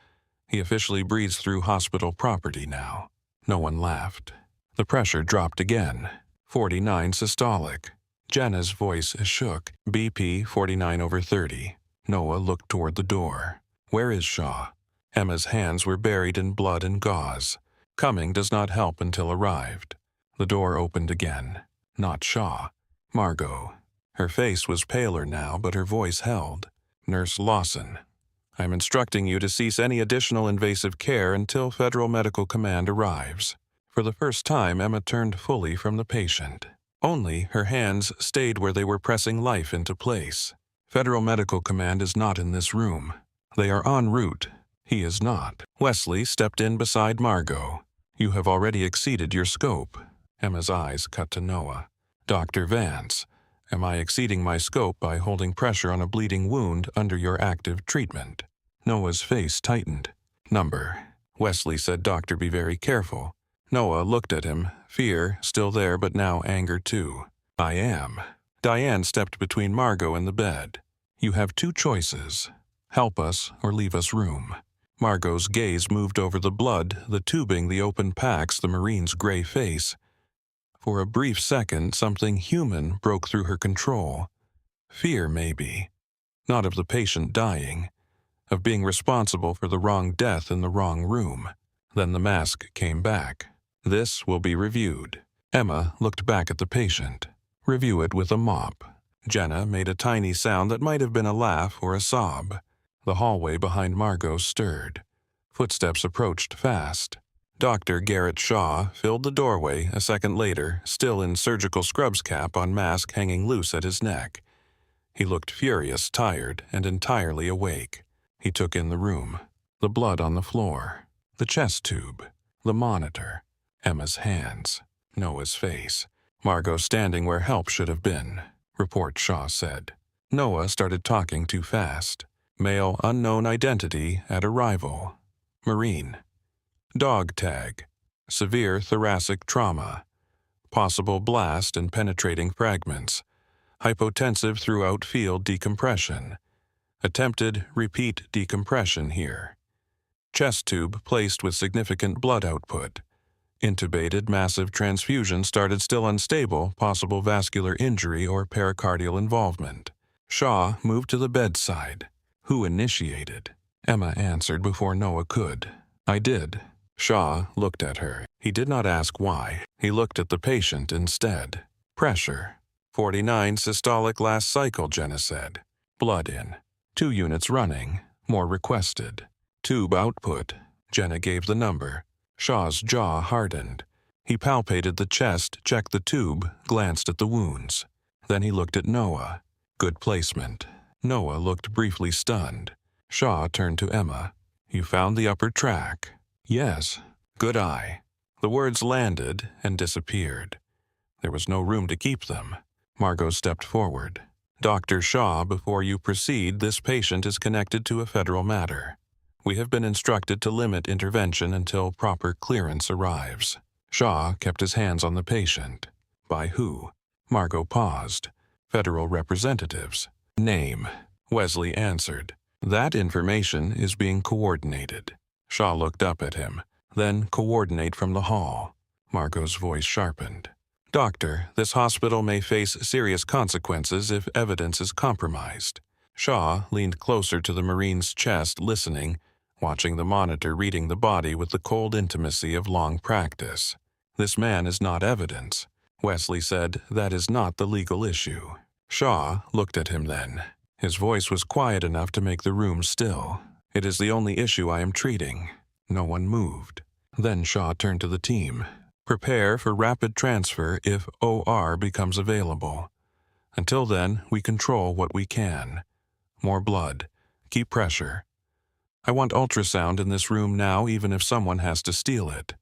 He officially breathes through hospital property now. No one laughed. The pressure dropped again. 49 systolic. Jenna's voice shook. BP 49/30. Noah looked toward the door. Where is Shaw? Emma's hands were buried in blood and gauze. Coming does not help until arrived. The door opened again. Not Shaw. Margot. Her face was paler now, but her voice held. Nurse Lawson. I'm instructing you to cease any additional invasive care until Federal Medical Command arrives. For the first time, Emma turned fully from the patient. Only her hands stayed where they were pressing life into place. Federal Medical Command is not in this room. They are en route. He is not. Wesley stepped in beside Margot. You have already exceeded your scope. Emma's eyes cut to Noah. Dr. Vance, am I exceeding my scope by holding pressure on a bleeding wound under your active treatment? Noah's face tightened. Number. Wesley said, Doctor, be very careful. Noah looked at him, fear still there but now anger too. I am. Diane stepped between Margot and the bed. You have two choices. Help us or leave us room. Margot's gaze moved over the blood, the tubing, the open packs, the Marine's gray face. For a brief second, something human broke through her control. Fear, maybe. Not of the patient dying. Of being responsible for the wrong death in the wrong room. Then the mask came back. This will be reviewed. Emma looked back at the patient. Review it with a mop. Jenna made a tiny sound that might have been a laugh or a sob. The hallway behind Margot stirred. Footsteps approached fast. Dr. Garrett Shaw filled the doorway a second later, still in surgical scrubs cap on mask hanging loose at his neck. He looked furious, tired, and entirely awake. He took in the room. The blood on the floor. The chest tube. The monitor. Emma's hands. Noah's face. Margot standing where help should have been, Report Shaw said. Noah started talking too fast. Male unknown identity at arrival. Marine. Dog tag. Severe thoracic trauma. Possible blast and penetrating fragments. Hypotensive throughout field decompression. Attempted repeat decompression here. Chest tube placed with significant blood output. Intubated, massive transfusion started still unstable, possible vascular injury or pericardial involvement. Shaw moved to the bedside. Who initiated? Emma answered before Noah could. I did. Shaw looked at her. He did not ask why. He looked at the patient instead. Pressure. 49 systolic last cycle, Jenna said. Blood in. 2 units running. More requested. Tube output. Jenna gave the number. Shaw's jaw hardened. He palpated the chest, checked the tube, glanced at the wounds. Then he looked at Noah. Good placement. Noah looked briefly stunned. Shaw turned to Emma. You found the upper track? Yes. Good eye. The words landed and disappeared. There was no room to keep them. Margot stepped forward. Dr. Shaw, before you proceed, this patient is connected to a federal matter. We have been instructed to limit intervention until proper clearance arrives. Shaw kept his hands on the patient. By who? Margot paused. Federal representatives. Name. Wesley answered. That information is being coordinated. Shaw looked up at him. Then coordinate from the hall. Margot's voice sharpened. Doctor, this hospital may face serious consequences if evidence is compromised. Shaw leaned closer to the Marine's chest, listening. watching the monitor reading the body with the cold intimacy of long practice. "This man is not evidence." Wesley said, "That is not the legal issue." Shaw looked at him then. His voice was quiet enough to make the room still. "It is the only issue I am treating." No one moved. Then Shaw turned to the team. "Prepare for rapid transfer if OR becomes available. Until then, we control what we can. More blood. Keep pressure. I want ultrasound in this room now, even if someone has to steal it.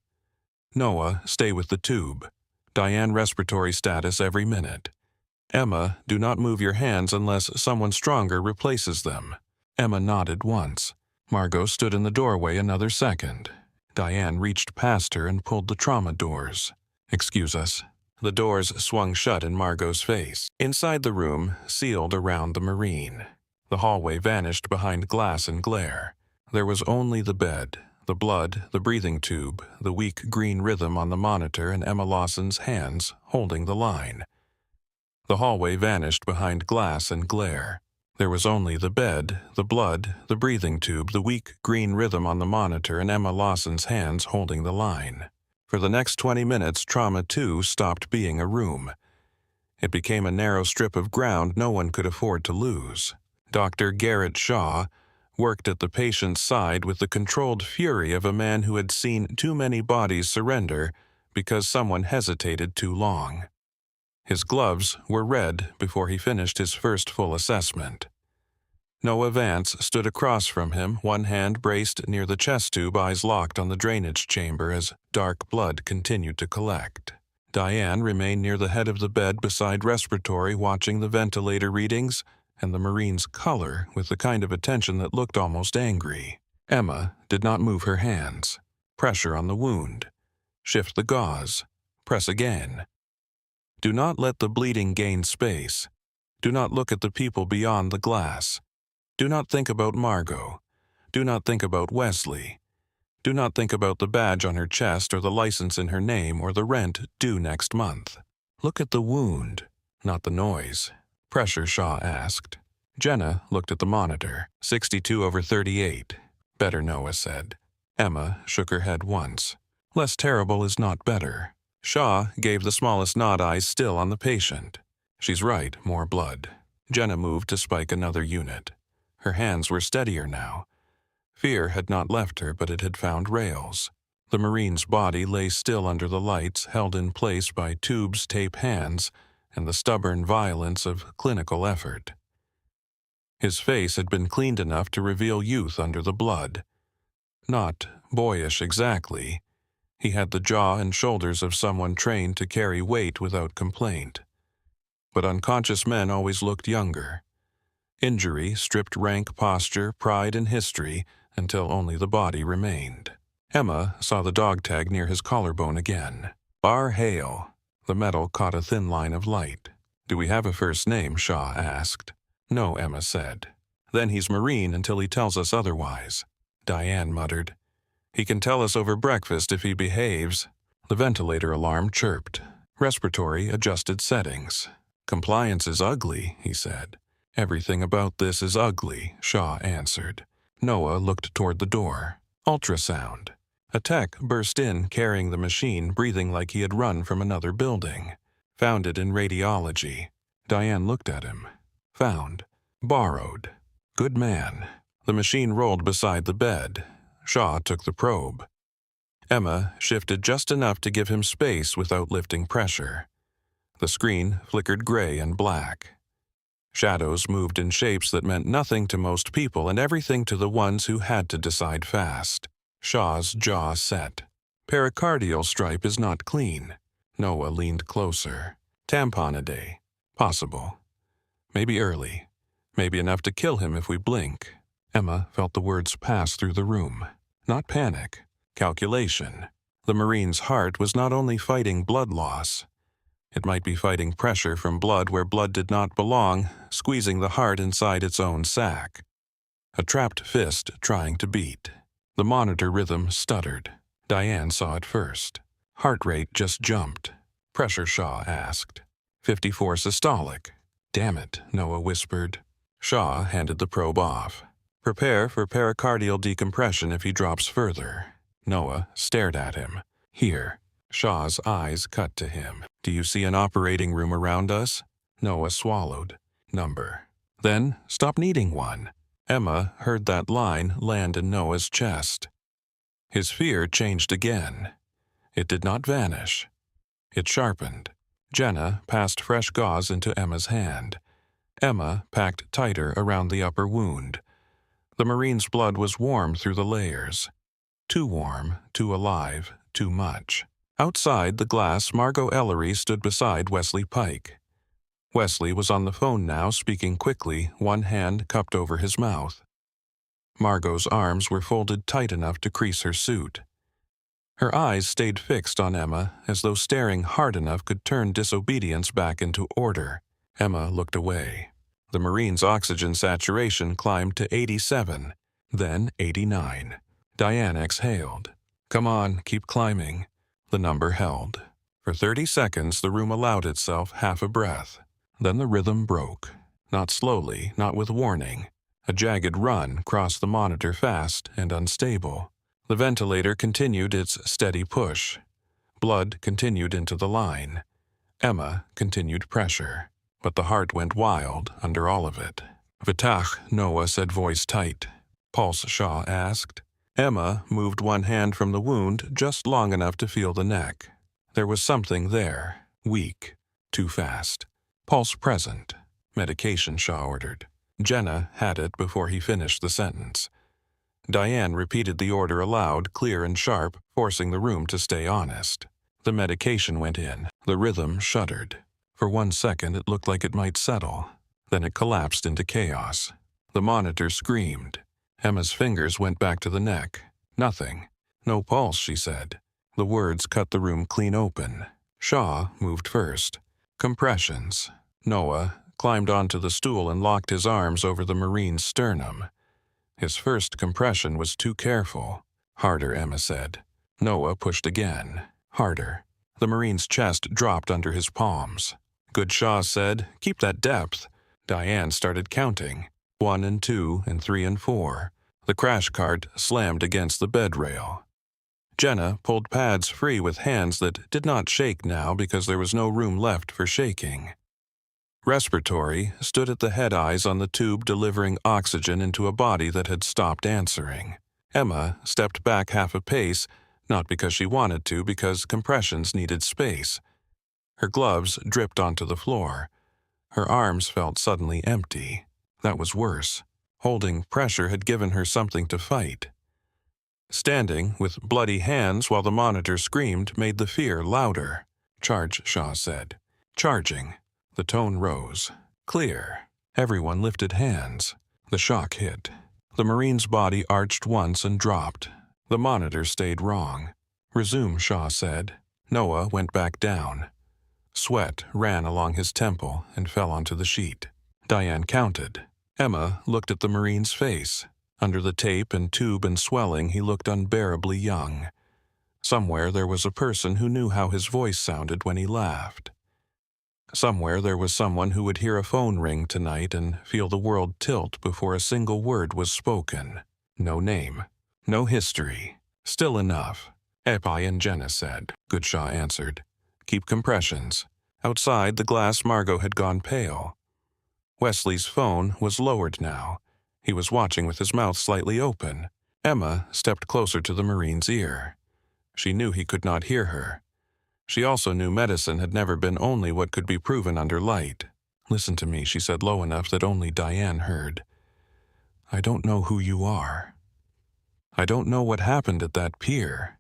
Noah, stay with the tube. Diane, respiratory status every minute. Emma, do not move your hands unless someone stronger replaces them." Emma nodded once. Margot stood in the doorway another second. Diane reached past her and pulled the trauma doors. "Excuse us." The doors swung shut in Margot's face. Inside the room, sealed around the Marine. The hallway vanished behind glass and glare. There was only the bed, the blood, the breathing tube, the weak green rhythm on the monitor, and Emma Lawson's hands holding the line. The hallway vanished behind glass and glare. There was only the bed, the blood, the breathing tube, the weak green rhythm on the monitor, and Emma Lawson's hands holding the line. For the next 20 minutes, Trauma 2 stopped being a room. It became a narrow strip of ground no one could afford to lose. Dr. Garrett Shaw worked at the patient's side with the controlled fury of a man who had seen too many bodies surrender because someone hesitated too long. His gloves were red before he finished his first full assessment. Noah Vance stood across from him, one hand braced near the chest tube, eyes locked on the drainage chamber as dark blood continued to collect. Diane remained near the head of the bed beside respiratory, watching the ventilator readings and the Marine's color with the kind of attention that looked almost angry. Emma did not move her hands. Pressure on the wound. Shift the gauze. Press again. Do not let the bleeding gain space. Do not look at the people beyond the glass. Do not think about Margot. Do not think about Wesley. Do not think about the badge on her chest or the license in her name or the rent due next month. Look at the wound, not the noise. Pressure, Shaw asked. Jenna looked at the monitor. 62/38. Better, Noah said. Emma shook her head once. Less terrible is not better. Shaw gave the smallest nod, eyes still on the patient. She's right, more blood. Jenna moved to spike another unit. Her hands were steadier now. Fear had not left her, but it had found rails. The Marine's body lay still under the lights, held in place by tubes, tape hands, and the stubborn violence of clinical effort. His face had been cleaned enough to reveal youth under the blood. Not boyish exactly. He had the jaw and shoulders of someone trained to carry weight without complaint. But unconscious men always looked younger. Injury stripped rank, posture, pride, and history until only the body remained. Emma saw the dog tag near his collarbone again. Bar Hale. The metal caught a thin line of light. "Do we have a first name?" Shaw asked. "No," Emma said. "Then he's Marine until he tells us otherwise." Diane muttered. "He can tell us over breakfast if he behaves." The ventilator alarm chirped. Respiratory adjusted settings. "Compliance is ugly," he said. "Everything about this is ugly," Shaw answered. Noah looked toward the door. Ultrasound. A tech burst in, carrying the machine, breathing like he had run from another building. Founded in radiology. Diane looked at him. Found. Borrowed. Good man. The machine rolled beside the bed. Shaw took the probe. Emma shifted just enough to give him space without lifting pressure. The screen flickered gray and black. Shadows moved in shapes that meant nothing to most people and everything to the ones who had to decide fast. Shaw's jaw set. Pericardial stripe is not clean. Noah leaned closer. Tampon a day. Possible. Maybe early. Maybe enough to kill him if we blink. Emma felt the words pass through the room. Not panic. Calculation. The Marine's heart was not only fighting blood loss. It might be fighting pressure from blood where blood did not belong, squeezing the heart inside its own sac. A trapped fist trying to beat. The monitor rhythm stuttered. Diane saw it first. Heart rate just jumped. Pressure, Shaw asked. 54 systolic. Damn it, Noah whispered. Shaw handed the probe off. Prepare for pericardial decompression if he drops further. Noah stared at him. Here. Shaw's eyes cut to him. Do you see an operating room around us? Noah swallowed. Number. Then stop needing one. Emma heard that line land in Noah's chest. His fear changed again. It did not vanish. It sharpened. Jenna passed fresh gauze into Emma's hand. Emma packed tighter around the upper wound. The Marine's blood was warm through the layers. Too warm, too alive, too much. Outside the glass, Margot Ellery stood beside Wesley Pike. Wesley was on the phone now, speaking quickly, one hand cupped over his mouth. Margot's arms were folded tight enough to crease her suit. Her eyes stayed fixed on Emma, as though staring hard enough could turn disobedience back into order. Emma looked away. The Marine's oxygen saturation climbed to 87, then 89. Diane exhaled. Come on, keep climbing. The number held. For 30 seconds, the room allowed itself half a breath. Then the rhythm broke. Not slowly, not with warning. A jagged run crossed the monitor, fast and unstable. The ventilator continued its steady push. Blood continued into the line. Emma continued pressure. But the heart went wild under all of it. Vitach, Noah said, voice tight. Pulse, Shaw asked. Emma moved one hand from the wound just long enough to feel the neck. There was something there. Weak. Too fast. Pulse present. Medication, Shaw ordered. Jenna had it before he finished the sentence. Diane repeated the order aloud, clear and sharp, forcing the room to stay honest. The medication went in. The rhythm shuddered. For 1 second it looked like it might settle. Then it collapsed into chaos. The monitor screamed. Emma's fingers went back to the neck. Nothing. No pulse, she said. The words cut the room clean open. Shaw moved first. Compressions. Noah climbed onto the stool and locked his arms over the Marine's sternum. His first compression was too careful. Harder, Emma said. Noah pushed again. Harder. The Marine's chest dropped under his palms. Good, Shaw said. Keep that depth. Diane started counting. 1 and 2 and 3 and 4. The crash cart slammed against the bed rail. Jenna pulled pads free with hands that did not shake now because there was no room left for shaking. Respiratory stood at the head eyes on the tube delivering oxygen into a body that had stopped answering. Emma stepped back half a pace, not because she wanted to, because compressions needed space. Her gloves dripped onto the floor. Her arms felt suddenly empty. That was worse. Holding pressure had given her something to fight. Standing, with bloody hands while the monitor screamed, made the fear louder. Charge, Shaw said. Charging. The tone rose. Clear. Everyone lifted hands. The shock hit. The Marine's body arched once and dropped. The monitor stayed wrong. Resume, Shaw said. Noah went back down. Sweat ran along his temple and fell onto the sheet. Diane counted. Emma looked at the Marine's face. Under the tape and tube and swelling, he looked unbearably young. Somewhere there was a person who knew how his voice sounded when he laughed. Somewhere there was someone who would hear a phone ring tonight and feel the world tilt before a single word was spoken. No name. No history. Still enough. Epi and Jenna said. Goodshaw answered. Keep compressions. Outside the glass, Margot had gone pale. Wesley's phone was lowered now. He was watching with his mouth slightly open. Emma stepped closer to the Marine's ear. She knew he could not hear her. She also knew medicine had never been only what could be proven under light. Listen to me, she said low enough that only Diane heard. I don't know who you are. I don't know what happened at that pier.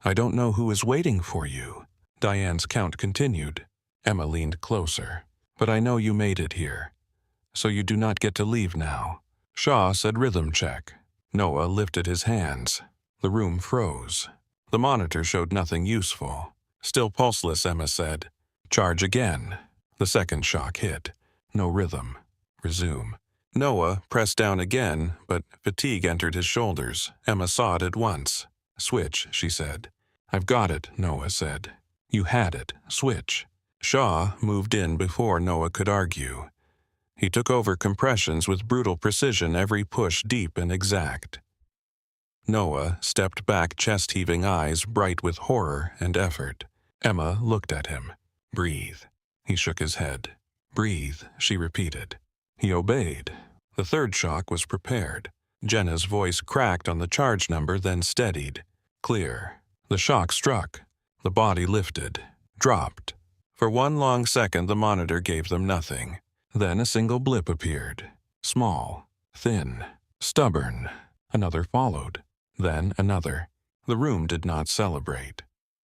I don't know who is waiting for you. Diane's count continued. Emma leaned closer. But I know you made it here. So you do not get to leave now. Shaw said rhythm check. Noah lifted his hands. The room froze. The monitor showed nothing useful. Still pulseless, Emma said. Charge again. The second shock hit. No rhythm. Resume. Noah pressed down again, but fatigue entered his shoulders. Emma saw it at once. Switch, she said. I've got it, Noah said. You had it. Switch. Shaw moved in before Noah could argue. He took over compressions with brutal precision, every push deep and exact. Noah stepped back, chest-heaving eyes bright with horror and effort. Emma looked at him. "Breathe." He shook his head. "Breathe," she repeated. He obeyed. The third shock was prepared. Jenna's voice cracked on the charge number, then steadied. Clear. The shock struck. The body lifted. Dropped. For one long second the monitor gave them nothing. Then a single blip appeared. Small. Thin. Stubborn. Another followed. Then another. The room did not celebrate.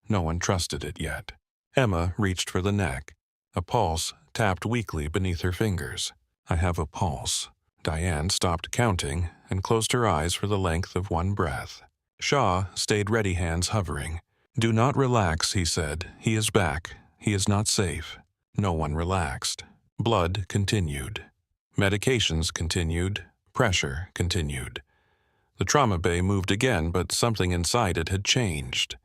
No one trusted it yet. Emma reached for the neck. A pulse tapped weakly beneath her fingers. "I have a pulse." Diane stopped counting and closed her eyes for the length of one breath. Shaw stayed ready, hands hovering. "Do not relax," he said. "He is back. He is not safe." No one relaxed. Blood continued. Medications continued. Pressure continued. The trauma bay moved again, but something inside it had changed.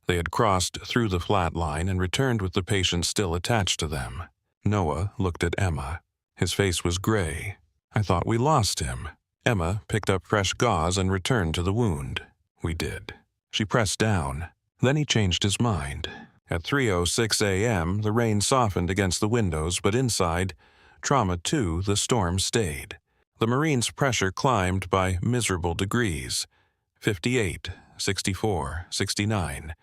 They had crossed through the flat line and returned with the patient still attached to them. Noah looked at Emma. His face was gray. "I thought we lost him." Emma picked up fresh gauze and returned to the wound. "We did." She pressed down. Then he changed his mind. At 3:06 a.m., the rain softened against the windows, but inside, Trauma 2, the storm stayed. The Marine's pressure climbed by miserable degrees. 58, 64, 69.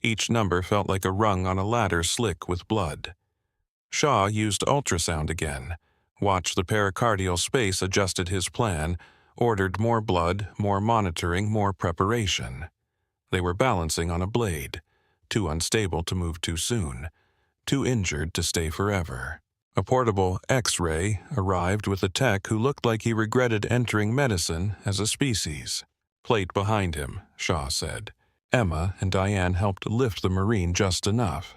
Each number felt like a rung on a ladder slick with blood. Shaw used ultrasound again. Watched the pericardial space, adjusted his plan, ordered more blood, more monitoring, more preparation. They were balancing on a blade, too unstable to move too soon, too injured to stay forever. A portable X-ray arrived with a tech who looked like he regretted entering medicine as a species. "Plate behind him," Shaw said. Emma and Diane helped lift the Marine just enough.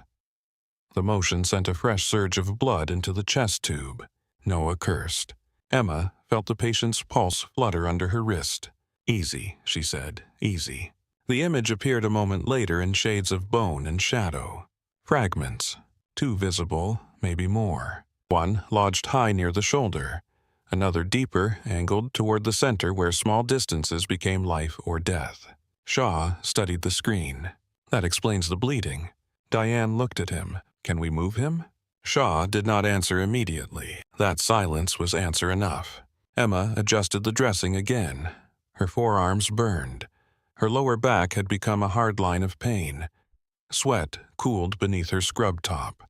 The motion sent a fresh surge of blood into the chest tube. Noah cursed. Emma felt the patient's pulse flutter under her wrist. "Easy," she said, "easy." The image appeared a moment later in shades of bone and shadow. Fragments. Two visible, maybe more. One lodged high near the shoulder. Another deeper, angled toward the center where small distances became life or death. Shaw studied the screen. "That explains the bleeding." Diane looked at him. "Can we move him?" Shaw did not answer immediately. That silence was answer enough. Emma adjusted the dressing again. Her forearms burned. Her lower back had become a hard line of pain. Sweat cooled beneath her scrub top.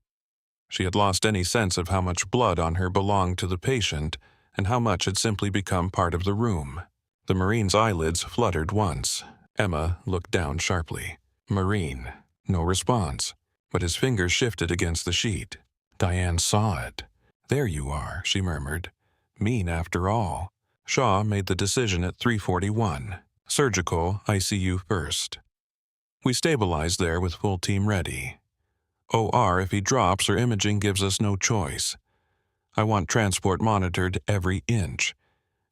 She had lost any sense of how much blood on her belonged to the patient and how much had simply become part of the room. The Marine's eyelids fluttered once. Emma looked down sharply. "Marine." No response, but his fingers shifted against the sheet. Diane saw it. "There you are," she murmured. "Mean after all." Shaw made the decision at 3:41. Surgical, ICU first. We stabilized there with full team ready. OR if he drops or imaging gives us no choice. I want transport monitored every inch.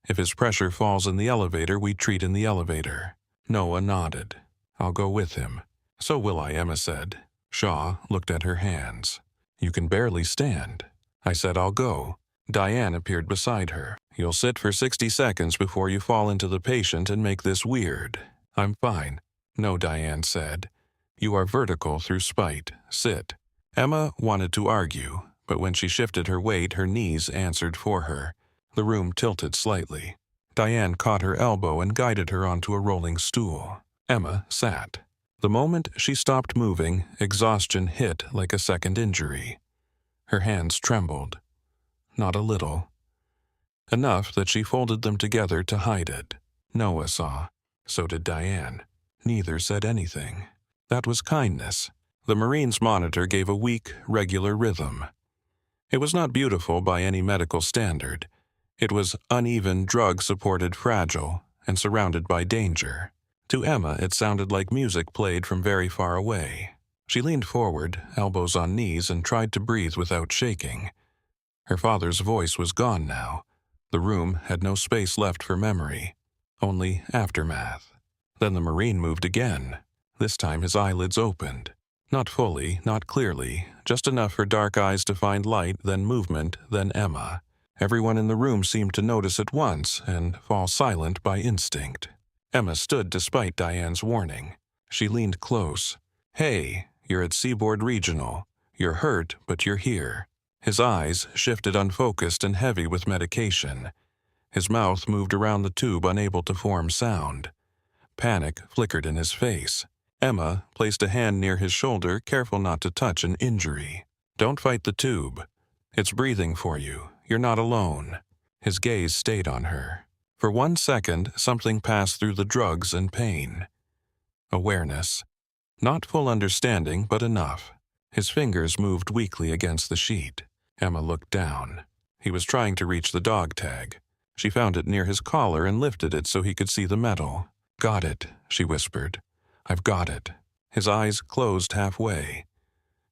If his pressure falls in the elevator, we treat in the elevator. Noah nodded. "I'll go with him." "So will I," Emma said. Shaw looked at her hands. "You can barely stand." I said, "I'll go." Diane appeared beside her. "You'll sit for 60 seconds before you fall into the patient and make this weird." "I'm fine." "No," Diane said. "You are vertical through spite. Sit." Emma wanted to argue, but when she shifted her weight, her knees answered for her. The room tilted slightly. Diane caught her elbow and guided her onto a rolling stool. Emma sat. The moment she stopped moving, exhaustion hit like a second injury. Her hands trembled. Not a little. Enough that she folded them together to hide it. Noah saw. So did Diane. Neither said anything. That was kindness. The Marine's monitor gave a weak, regular rhythm. It was not beautiful by any medical standard. It was uneven, drug-supported, fragile, and surrounded by danger. To Emma, it sounded like music played from very far away. She leaned forward, elbows on knees, and tried to breathe without shaking. Her father's voice was gone now. The room had no space left for memory, only aftermath. Then the Marine moved again. This time his eyelids opened. Not fully, not clearly, just enough for dark eyes to find light, then movement, then Emma. Everyone in the room seemed to notice at once and fall silent by instinct. Emma stood despite Diane's warning. She leaned close. "Hey, you're at Seaboard Regional. You're hurt, but you're here." His eyes shifted unfocused and heavy with medication. His mouth moved around the tube, unable to form sound. Panic flickered in his face. Emma placed a hand near his shoulder, careful not to touch an injury. "Don't fight the tube. It's breathing for you. You're not alone." His gaze stayed on her. For 1 second, something passed through the drugs and pain. Awareness. Not full understanding, but enough. His fingers moved weakly against the sheet. Emma looked down. He was trying to reach the dog tag. She found it near his collar and lifted it so he could see the metal. "Got it," she whispered. "I've got it." His eyes closed halfway.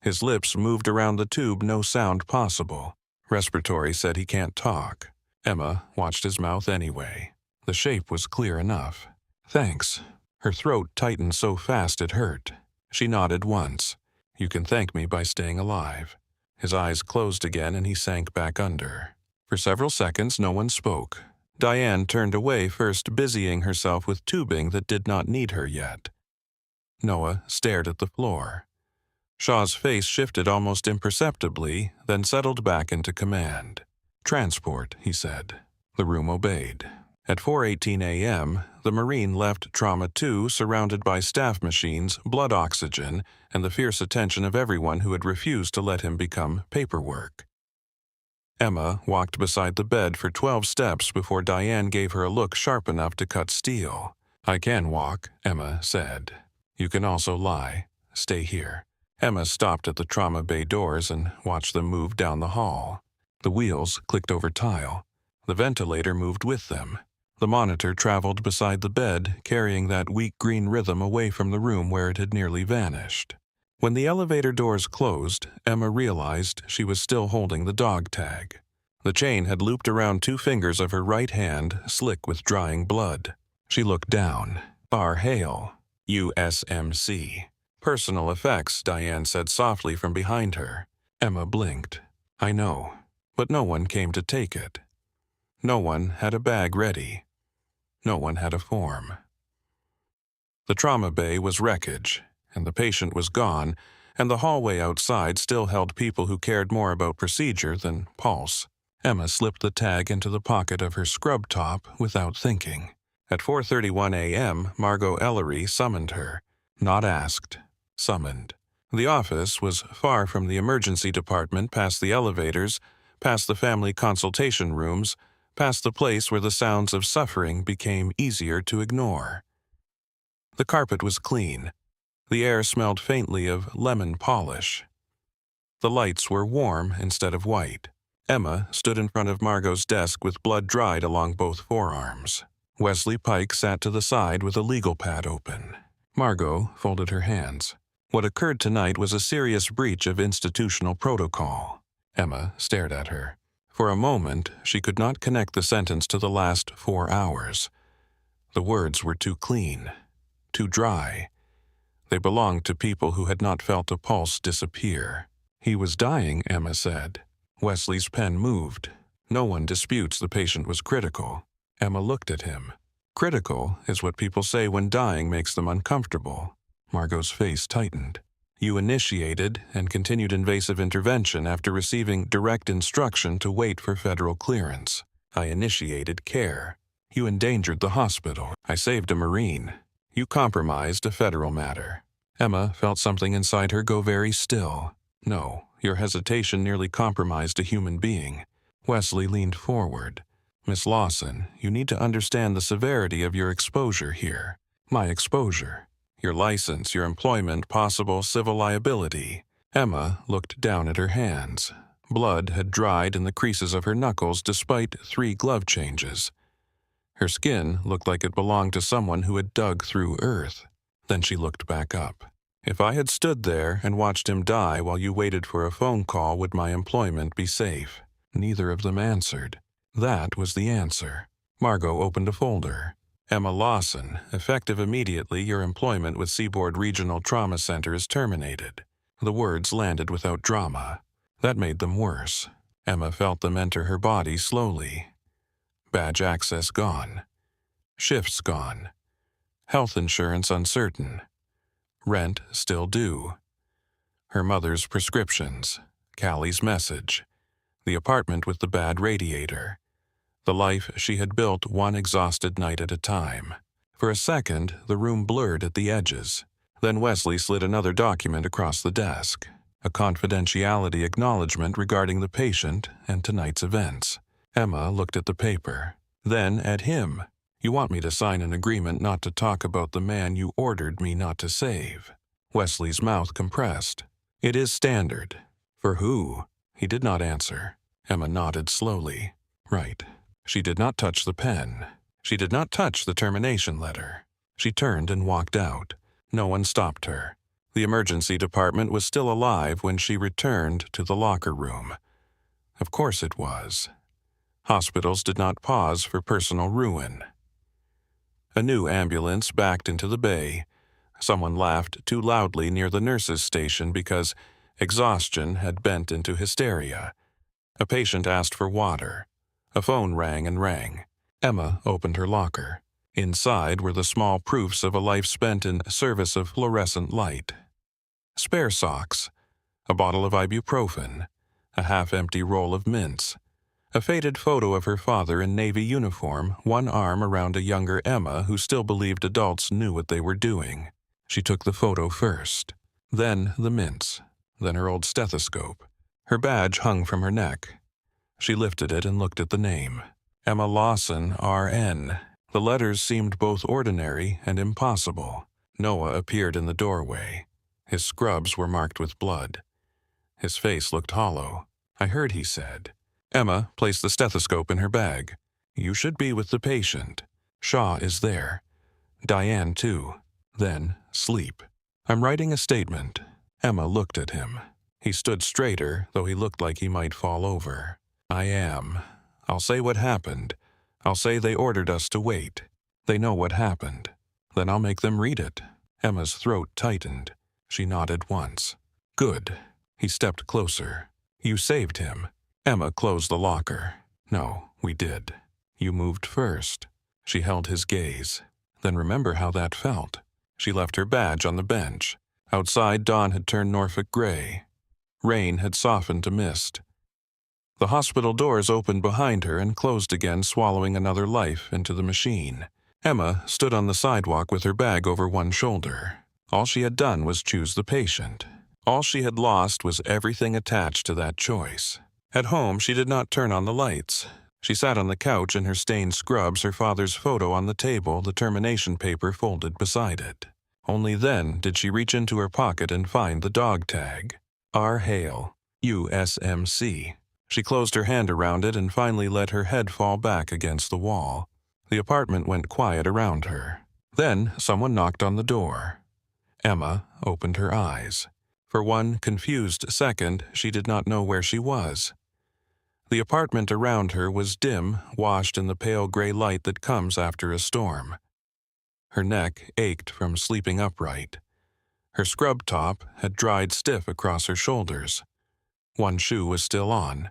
His lips moved around the tube, no sound possible. Respiratory said he can't talk. Emma watched his mouth anyway. The shape was clear enough. "Thanks." Her throat tightened so fast it hurt. She nodded once. "You can thank me by staying alive." His eyes closed again and he sank back under. For several seconds no one spoke. Diane turned away first, busying herself with tubing that did not need her yet. Noah stared at the floor. Shaw's face shifted almost imperceptibly, then settled back into command. "Transport," he said. The room obeyed. At 4:18 a.m., the Marine left Trauma 2 surrounded by staff machines, blood oxygen, and the fierce attention of everyone who had refused to let him become paperwork. Emma walked beside the bed for 12 steps before Diane gave her a look sharp enough to cut steel. "I can walk," Emma said. "You can also lie. Stay here." Emma stopped at the trauma bay doors and watched them move down the hall. The wheels clicked over tile. The ventilator moved with them. The monitor traveled beside the bed, carrying that weak green rhythm away from the room where it had nearly vanished. When the elevator doors closed, Emma realized she was still holding the dog tag. The chain had looped around 2 fingers of her right hand, slick with drying blood. She looked down. "Bar Hale, USMC. Personal effects," Diane said softly from behind her. Emma blinked. "I know, but no one came to take it. No one had a bag ready. No one had a form." The trauma bay was wreckage, and the patient was gone, and the hallway outside still held people who cared more about procedure than pulse. Emma slipped the tag into the pocket of her scrub top without thinking. At 4:31 a.m., Margot Ellery summoned her. Not asked, summoned. The office was far from the emergency department, past the elevators, past the family consultation rooms, past the place where the sounds of suffering became easier to ignore. The carpet was clean. The air smelled faintly of lemon polish. The lights were warm instead of white. Emma stood in front of Margot's desk with blood dried along both forearms. Wesley Pike sat to the side with a legal pad open. Margot folded her hands. What occurred tonight was a serious breach of institutional protocol. Emma stared at her. For a moment, she could not connect the sentence to the last 4 hours. The words were too clean, too dry. They belonged to people who had not felt a pulse disappear. "He was dying," Emma said. Wesley's pen moved. "No one disputes the patient was critical." Emma looked at him. "Critical is what people say when dying makes them uncomfortable." Margot's face tightened. "You initiated and continued invasive intervention after receiving direct instruction to wait for federal clearance. I initiated care. You endangered the hospital. I saved a Marine. You compromised a federal matter." Emma felt something inside her go very still. "No, your hesitation nearly compromised a human being." Wesley leaned forward. "Miss Lawson, you need to understand the severity of your exposure here." "My exposure?" "Your license, your employment, possible civil liability." Emma looked down at her hands. Blood had dried in the creases of her knuckles despite 3 glove changes. Her skin looked like it belonged to someone who had dug through earth. Then she looked back up. "If I had stood there and watched him die while you waited for a phone call, would my employment be safe?" Neither of them answered. That was the answer. Margot opened a folder. "Emma Lawson, effective immediately, your employment with Seaboard Regional Trauma Center is terminated." The words landed without drama. That made them worse. Emma felt them enter her body slowly. Badge access gone. Shifts gone. Health insurance uncertain. Rent still due. Her mother's prescriptions. Callie's message. The apartment with the bad radiator. The life she had built one exhausted night at a time. For a second, the room blurred at the edges. Then Wesley slid another document across the desk. A confidentiality acknowledgement regarding the patient and tonight's events. Emma looked at the paper. Then at him. You want me to sign an agreement not to talk about the man you ordered me not to save. Wesley's mouth compressed. It is standard. For who? He did not answer. Emma nodded slowly. Right. She did not touch the pen. She did not touch the termination letter. She turned and walked out. No one stopped her. The emergency department was still alive when she returned to the locker room. Of course it was. Hospitals did not pause for personal ruin. A new ambulance backed into the bay. Someone laughed too loudly near the nurses' station because exhaustion had bent into hysteria. A patient asked for water. A phone rang and rang. Emma opened her locker. Inside were the small proofs of a life spent in service of fluorescent light. Spare socks, a bottle of ibuprofen, a half-empty roll of mints, a faded photo of her father in Navy uniform, one arm around a younger Emma who still believed adults knew what they were doing. She took the photo first, then the mints, then her old stethoscope. Her badge hung from her neck. She lifted it and looked at the name. Emma Lawson, R.N. The letters seemed both ordinary and impossible. Noah appeared in the doorway. His scrubs were marked with blood. His face looked hollow. I heard he said. Emma placed the stethoscope in her bag. You should be with the patient. Shaw is there. Diane, too. Then, sleep. I'm writing a statement. Emma looked at him. He stood straighter, though he looked like he might fall over. I am. I'll say what happened. I'll say they ordered us to wait. They know what happened. Then I'll make them read it. Emma's throat tightened. She nodded once. Good. He stepped closer. You saved him. Emma closed the locker. No, we did. You moved first. She held his gaze. Then remember how that felt. She left her badge on the bench. Outside, dawn had turned Norfolk gray. Rain had softened to mist. The hospital doors opened behind her and closed again, swallowing another life into the machine. Emma stood on the sidewalk with her bag over one shoulder. All she had done was choose the patient. All she had lost was everything attached to that choice. At home, she did not turn on the lights. She sat on the couch in her stained scrubs, her father's photo on the table, the termination paper folded beside it. Only then did she reach into her pocket and find the dog tag. R. Hale, USMC. She closed her hand around it and finally let her head fall back against the wall. The apartment went quiet around her. Then someone knocked on the door. Emma opened her eyes. For one confused second, she did not know where she was. The apartment around her was dim, washed in the pale gray light that comes after a storm. Her neck ached from sleeping upright. Her scrub top had dried stiff across her shoulders. One shoe was still on.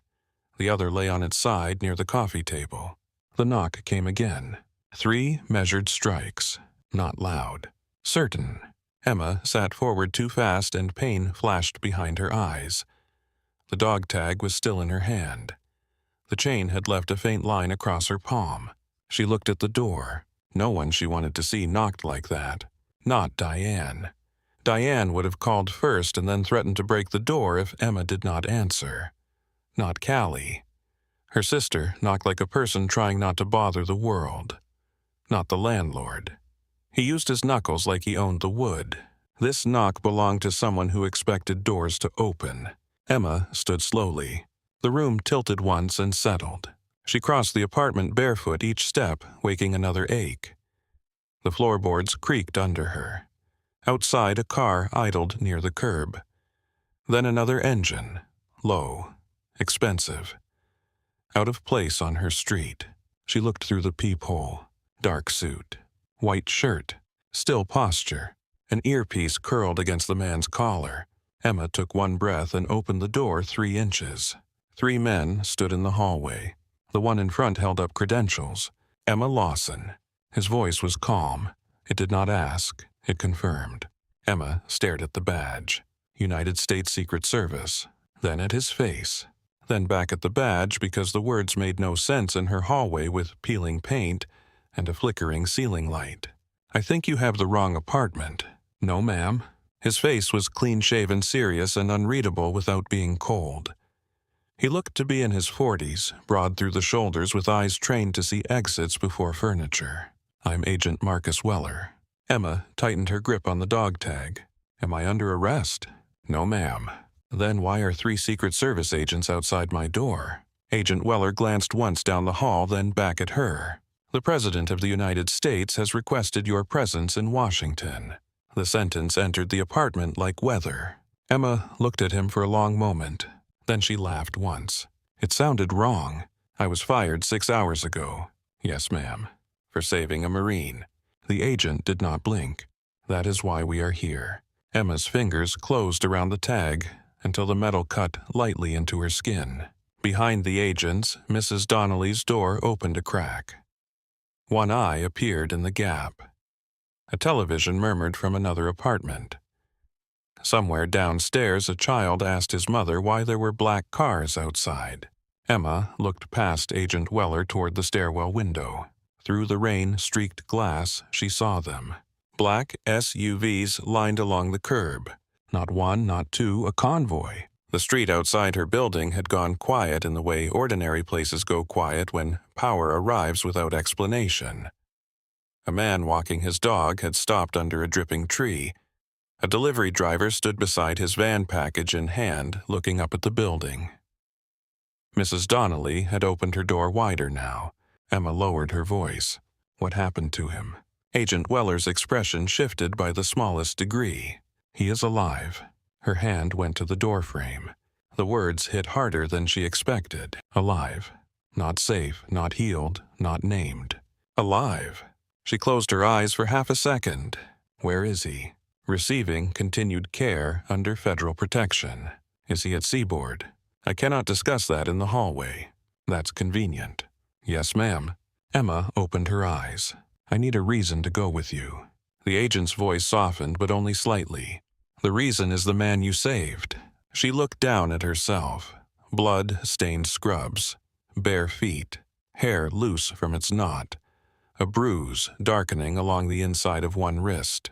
The other lay on its side near the coffee table. The knock came again. 3 measured strikes. Not loud. Certain. Emma sat forward too fast and pain flashed behind her eyes. The dog tag was still in her hand. The chain had left a faint line across her palm. She looked at the door. No one she wanted to see knocked like that. Not Diane. Diane would have called first and then threatened to break the door if Emma did not answer. Not Callie. Her sister knocked like a person trying not to bother the world. Not the landlord. He used his knuckles like he owned the wood. This knock belonged to someone who expected doors to open. Emma stood slowly. The room tilted once and settled. She crossed the apartment barefoot each step, waking another ache. The floorboards creaked under her. Outside, a car idled near the curb. Then another engine. Low. Expensive. Out of place on her street. She looked through the peephole. Dark suit. White shirt. Still posture. An earpiece curled against the man's collar. Emma took one breath and opened the door 3 inches. 3 men stood in the hallway. The one in front held up credentials. Emma Lawson. His voice was calm. It did not ask, it confirmed. Emma stared at the badge. United States Secret Service. Then at his face. Then back at the badge because the words made no sense in her hallway with peeling paint and a flickering ceiling light. "I think you have the wrong apartment." "No, ma'am." His face was clean-shaven, serious, and unreadable without being cold. He looked to be in his 40s, broad through the shoulders with eyes trained to see exits before furniture. "I'm Agent Marcus Weller." Emma tightened her grip on the dog tag. "Am I under arrest?" "No, ma'am." "Then why are 3 Secret Service agents outside my door?" Agent Weller glanced once down the hall, then back at her. "The President of the United States has requested your presence in Washington." The sentence entered the apartment like weather. Emma looked at him for a long moment. Then she laughed once. "It sounded wrong. I was fired 6 hours ago." "Yes, ma'am." "For saving a Marine." The agent did not blink. "That is why we are here." Emma's fingers closed around the tag until the metal cut lightly into her skin. Behind the agents, Mrs. Donnelly's door opened a crack. One eye appeared in the gap. A television murmured from another apartment. Somewhere downstairs, a child asked his mother why there were black cars outside. Emma looked past Agent Weller toward the stairwell window. Through the rain-streaked glass, she saw them. Black SUVs lined along the curb. Not one, not two, a convoy. The street outside her building had gone quiet in the way ordinary places go quiet when power arrives without explanation. A man walking his dog had stopped under a dripping tree. A delivery driver stood beside his van package in hand, looking up at the building. Mrs. Donnelly had opened her door wider now. Emma lowered her voice. "What happened to him?" Agent Weller's expression shifted by the smallest degree. "He is alive." Her hand went to the doorframe. The words hit harder than she expected. Alive. Not safe, not healed, not named. Alive. She closed her eyes for half a second. Where is he? Receiving continued care under federal protection. Is he at Seaboard? I cannot discuss that in the hallway. That's convenient. Yes, ma'am. Emma opened her eyes. I need a reason to go with you. The agent's voice softened, but only slightly. The reason is the man you saved. She looked down at herself. Blood-stained scrubs. Bare feet. Hair loose from its knot. A bruise darkening along the inside of one wrist.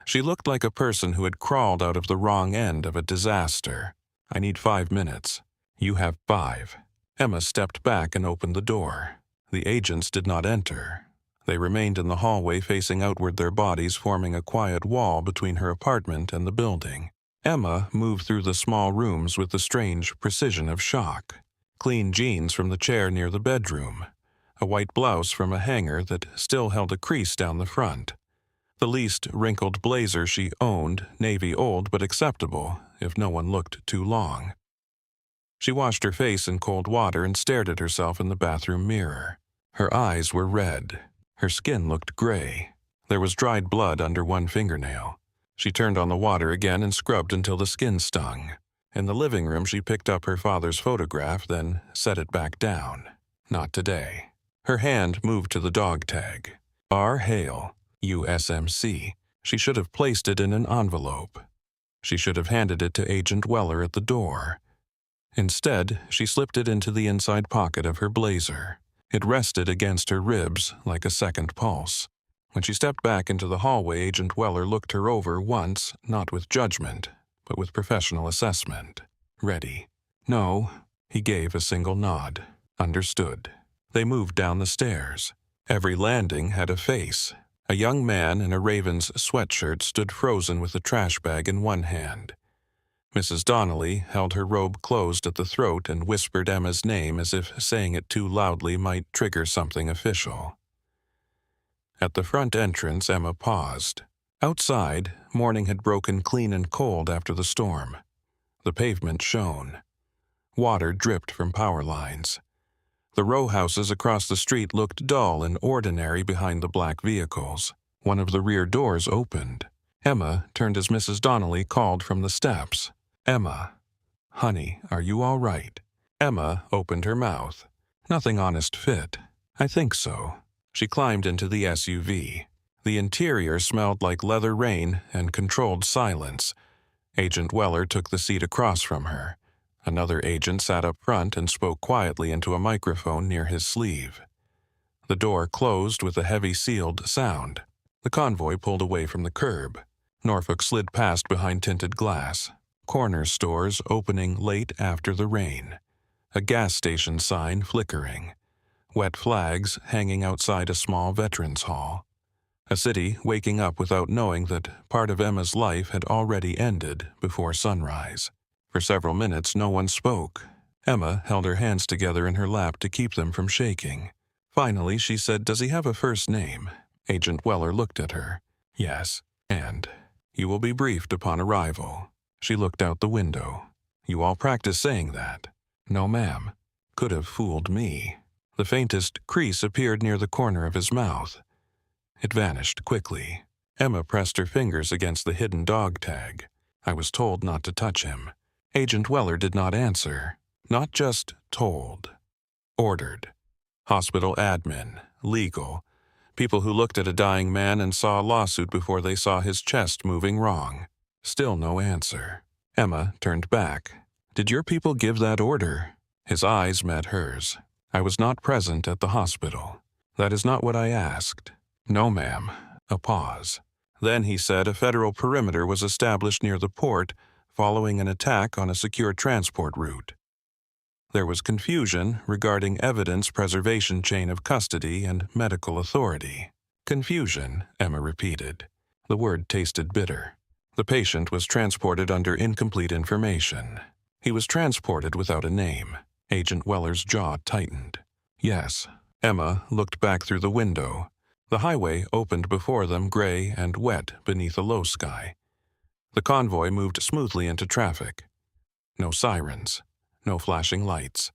She looked like a person who had crawled out of the wrong end of a disaster. I need 5 minutes. You have 5. Emma stepped back and opened the door. The agents did not enter. They remained in the hallway facing outward, their bodies forming a quiet wall between her apartment and the building. Emma moved through the small rooms with the strange precision of shock. Clean jeans from the chair near the bedroom. A white blouse from a hanger that still held a crease down the front. The least wrinkled blazer she owned, navy old but acceptable if no one looked too long. She washed her face in cold water and stared at herself in the bathroom mirror. Her eyes were red. Her skin looked gray. There was dried blood under one fingernail. She turned on the water again and scrubbed until the skin stung. In the living room, she picked up her father's photograph, then set it back down. Not today. Her hand moved to the dog tag. R. Hale, USMC. She should have placed it in an envelope. She should have handed it to Agent Weller at the door. Instead, she slipped it into the inside pocket of her blazer. It rested against her ribs like a second pulse. When she stepped back into the hallway, Agent Weller looked her over once, not with judgment, but with professional assessment. Ready? No. He gave a single nod. Understood. They moved down the stairs. Every landing had a face. A young man in a Ravens sweatshirt stood frozen with a trash bag in one hand. Mrs. Donnelly held her robe closed at the throat and whispered Emma's name as if saying it too loudly might trigger something official. At the front entrance, Emma paused. Outside, morning had broken clean and cold after the storm. The pavement shone. Water dripped from power lines. The row houses across the street looked dull and ordinary behind the black vehicles. One of the rear doors opened. Emma turned as Mrs. Donnelly called from the steps. Emma. "Honey, are you all right?" Emma opened her mouth. "Nothing honest fit." "I think so." She climbed into the SUV. The interior smelled like leather rain and controlled silence. Agent Weller took the seat across from her. Another agent sat up front and spoke quietly into a microphone near his sleeve. The door closed with a heavy sealed sound. The convoy pulled away from the curb. Norfolk slid past behind tinted glass. Corner stores opening late after the rain. A gas station sign flickering. Wet flags hanging outside a small veterans hall. A city waking up without knowing that part of Emma's life had already ended before sunrise. For several minutes no one spoke. Emma held her hands together in her lap to keep them from shaking. Finally she said, "Does he have a first name?" Agent Weller looked at her. "Yes, and you will be briefed upon arrival." She looked out the window. "You all practice saying that." "No, ma'am." Could have fooled me. The faintest crease appeared near the corner of his mouth. It vanished quickly. Emma pressed her fingers against the hidden dog tag. "I was told not to touch him." Agent Weller did not answer. Not just told. Ordered. Hospital admin, legal, people who looked at a dying man and saw a lawsuit before they saw his chest moving wrong. Still no answer. Emma turned back. "Did your people give that order?" His eyes met hers. "I was not present at the hospital." "That is not what I asked." "No, ma'am." A pause. Then he said a federal perimeter was established near the port following an attack on a secure transport route. There was confusion regarding evidence preservation chain of custody and medical authority. "Confusion," Emma repeated. The word tasted bitter. The patient was transported under incomplete information. He was transported without a name. Agent Weller's jaw tightened. "Yes." Emma looked back through the window. The highway opened before them, gray and wet beneath a low sky. The convoy moved smoothly into traffic. No sirens. No flashing lights.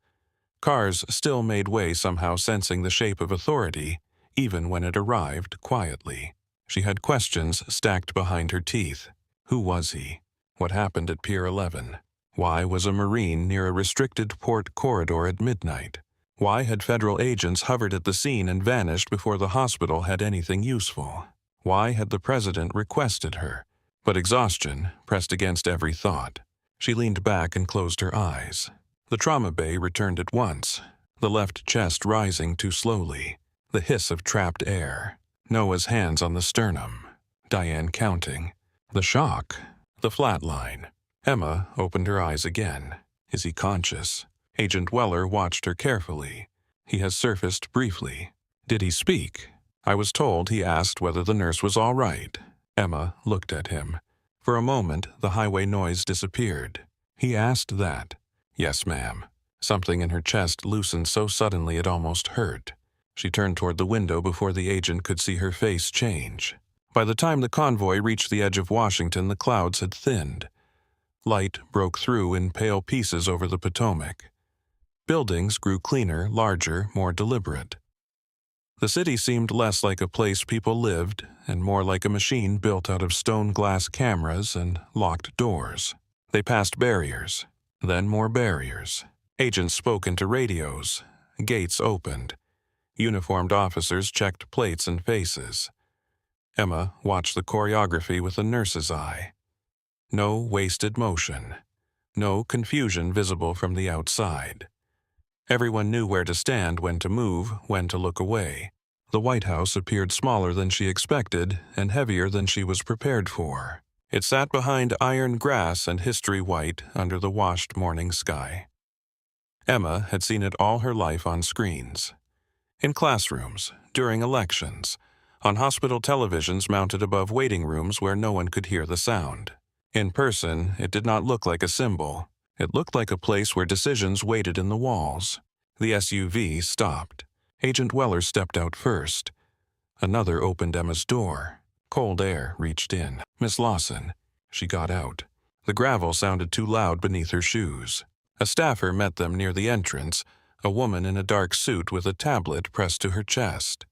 Cars still made way, somehow sensing the shape of authority, even when it arrived quietly. She had questions stacked behind her teeth. Who was he? What happened at Pier 11? Why was a Marine near a restricted port corridor at midnight? Why had federal agents hovered at the scene and vanished before the hospital had anything useful? Why had the president requested her? But exhaustion pressed against every thought. She leaned back and closed her eyes. The trauma bay returned at once, the left chest rising too slowly, the hiss of trapped air, Noah's hands on the sternum, Diane counting, the shock, the flatline. Emma opened her eyes again. Is he conscious? Agent Weller watched her carefully. He has surfaced briefly. Did he speak? I was told he asked whether the nurse was all right. Emma looked at him. For a moment, the highway noise disappeared. He asked that. Yes, ma'am. Something in her chest loosened so suddenly it almost hurt. She turned toward the window before the agent could see her face change. By the time the convoy reached the edge of Washington, the clouds had thinned. Light broke through in pale pieces over the Potomac. Buildings grew cleaner, larger, more deliberate. The city seemed less like a place people lived and more like a machine built out of stone glass cameras and locked doors. They passed barriers, then more barriers. Agents spoke into radios. Gates opened. Uniformed officers checked plates and faces. Emma watched the choreography with a nurse's eye. No wasted motion. No confusion visible from the outside. Everyone knew where to stand, when to move, when to look away. The White House appeared smaller than she expected and heavier than she was prepared for. It sat behind iron grass and history white under the washed morning sky. Emma had seen it all her life on screens. In classrooms, during elections, on hospital televisions mounted above waiting rooms where no one could hear the sound. In person, it did not look like a symbol. It looked like a place where decisions waited in the walls. The SUV stopped. Agent Weller stepped out first. Another opened Emma's door. Cold air reached in. Miss Lawson. She got out. The gravel sounded too loud beneath her shoes. A staffer met them near the entrance, a woman in a dark suit with a tablet pressed to her chest.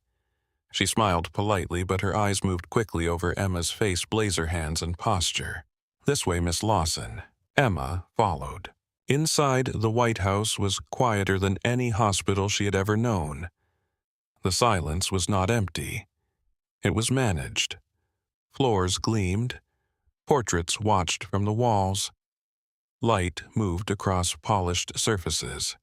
She smiled politely, but her eyes moved quickly over Emma's face, blazer hands, and posture. This way, Miss Lawson. Emma followed. Inside, the White House was quieter than any hospital she had ever known. The silence was not empty. It was managed. Floors gleamed. Portraits watched from the walls. Light moved across polished surfaces.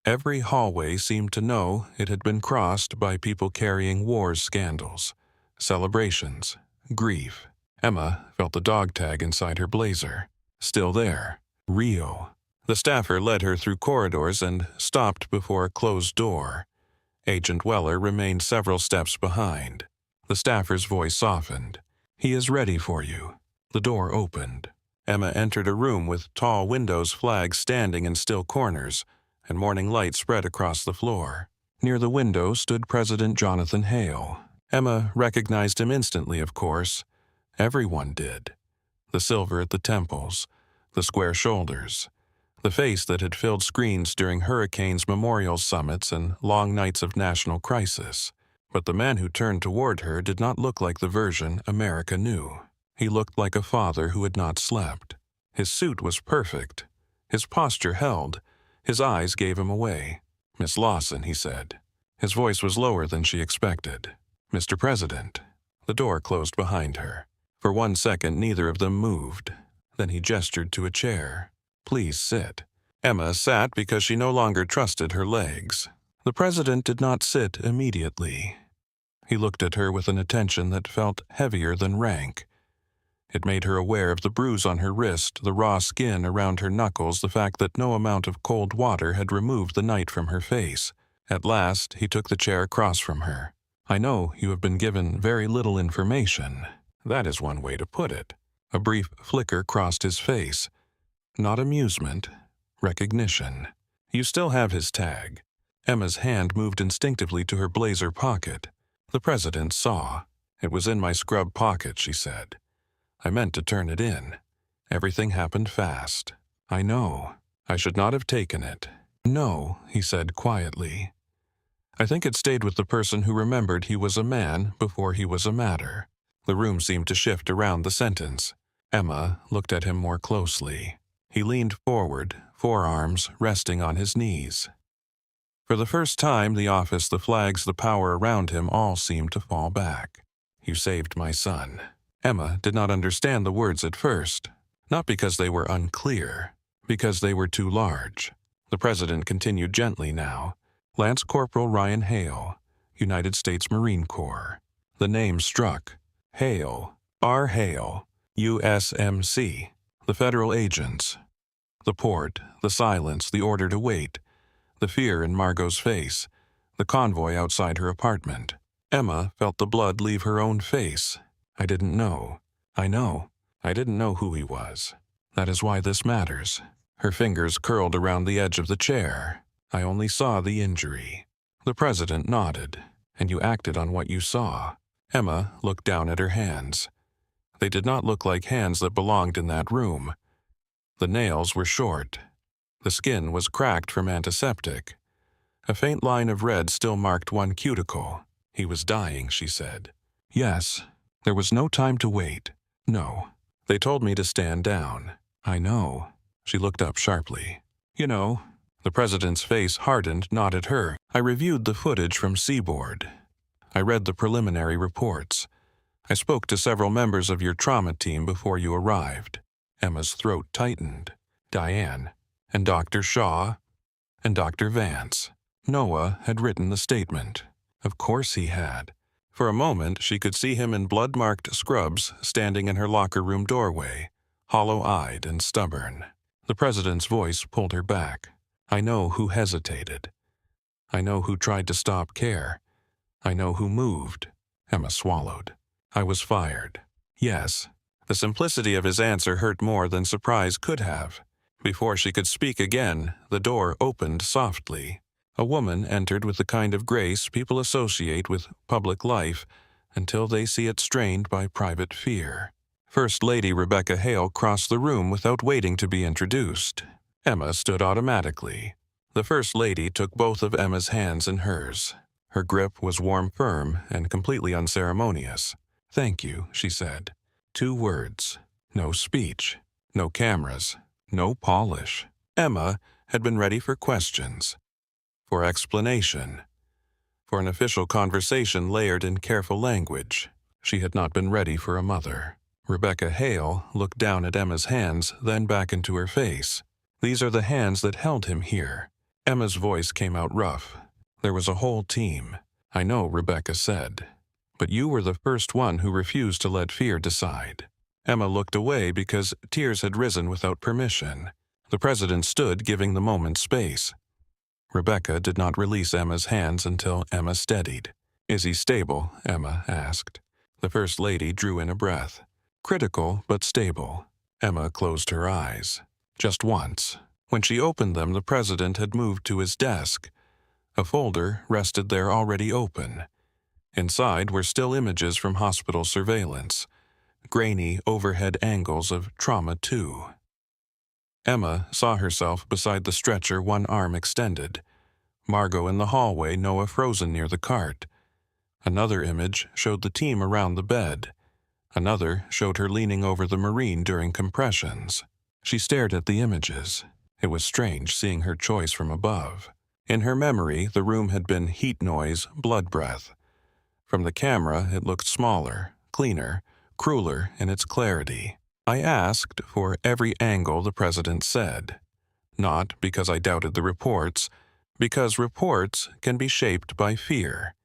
Every hallway seemed to know it had been crossed by people carrying war scandals, celebrations, grief. Emma felt the dog tag inside her blazer. Still there. Real. The staffer led her through corridors and stopped before a closed door. Agent Weller remained several steps behind. The staffer's voice softened. "He is ready for you." The door opened. Emma entered a room with tall windows, flags standing in still corners, and morning light spread across the floor. Near the window stood President Jonathan Hale. Emma recognized him instantly, of course. Everyone did. The silver at the temples, the square shoulders, the face that had filled screens during hurricanes, memorial summits, and long nights of national crisis. But the man who turned toward her did not look like the version America knew. He looked like a father who had not slept. His suit was perfect. His posture held. His eyes gave him away. "Miss Lawson," he said. His voice was lower than she expected. "Mr. President." The door closed behind her. For 1 second, neither of them moved. Then he gestured to a chair. "Please sit." Emma sat because she no longer trusted her legs. The president did not sit immediately. He looked at her with an attention that felt heavier than rank. It made her aware of the bruise on her wrist, the raw skin around her knuckles, the fact that no amount of cold water had removed the night from her face. At last, he took the chair across from her. "I know you have been given very little information. That is one way to put it." A brief flicker crossed his face. Not amusement, recognition. "You still have his tag." Emma's hand moved instinctively to her blazer pocket. The president saw. "It was in my scrub pocket," she said. "I meant to turn it in. Everything happened fast. I know. I should not have taken it." "No," he said quietly. "I think it stayed with the person who remembered he was a man before he was a matter." The room seemed to shift around the sentence. Emma looked at him more closely. He leaned forward, forearms resting on his knees. For the first time, the office, the flags, the power around him all seemed to fall back. "You saved my son." Emma did not understand the words at first, not because they were unclear, because they were too large. The president continued gently now. "Lance Corporal Ryan Hale, United States Marine Corps." The name struck. Hale, R. Hale, USMC. The federal agents. The port, the silence, the order to wait, the fear in Margot's face, the convoy outside her apartment. Emma felt the blood leave her own face. "I didn't know. I know. I didn't know who he was. That is why this matters." Her fingers curled around the edge of the chair. "I only saw the injury." The president nodded. "And you acted on what you saw." Emma looked down at her hands. They did not look like hands that belonged in that room. The nails were short. The skin was cracked from antiseptic. A faint line of red still marked one cuticle. "He was dying," she said. "Yes. There was no time to wait. No. They told me to stand down." "I know." She looked up sharply. "You know." The president's face hardened, not at her. "I reviewed the footage from Seaboard. I read the preliminary reports. I spoke to several members of your trauma team before you arrived." Emma's throat tightened. "Diane, and Dr. Shaw, and Dr. Vance." Noah had written the statement. Of course he had. For a moment, she could see him in blood-marked scrubs standing in her locker room doorway, hollow-eyed and stubborn. The president's voice pulled her back. "I know who hesitated. I know who tried to stop care. I know who moved." Emma swallowed. "I was fired." "Yes." The simplicity of his answer hurt more than surprise could have. Before she could speak again, the door opened softly. A woman entered with the kind of grace people associate with public life until they see it strained by private fear. First Lady Rebecca Hale crossed the room without waiting to be introduced. Emma stood automatically. The First Lady took both of Emma's hands in hers. Her grip was warm, firm, and completely unceremonious. "Thank you," she said. 2 words. No speech. No cameras. No polish. Emma had been ready for questions, for explanation, for an official conversation layered in careful language. She had not been ready for a mother. Rebecca Hale looked down at Emma's hands, then back into her face. "These are the hands that held him here." Emma's voice came out rough. "There was a whole team." "I know," Rebecca said. "But you were the first one who refused to let fear decide." Emma looked away because tears had risen without permission. The president stood, giving the moment space. Rebecca did not release Emma's hands until Emma steadied. "Is he stable?" Emma asked. The First Lady drew in a breath. "Critical, but stable." Emma closed her eyes. Just once. When she opened them, the president had moved to his desk. A folder rested there already open. Inside were still images from hospital surveillance, grainy overhead angles of Trauma 2. Emma saw herself beside the stretcher, one arm extended. Margot in the hallway, Noah frozen near the cart. Another image showed the team around the bed. Another showed her leaning over the Marine during compressions. She stared at the images. It was strange seeing her choice from above. In her memory, the room had been heat noise, blood breath. From the camera, it looked smaller, cleaner, crueler in its clarity. "I asked for every angle," the president said. "Not because I doubted the reports, because reports can be shaped by fear.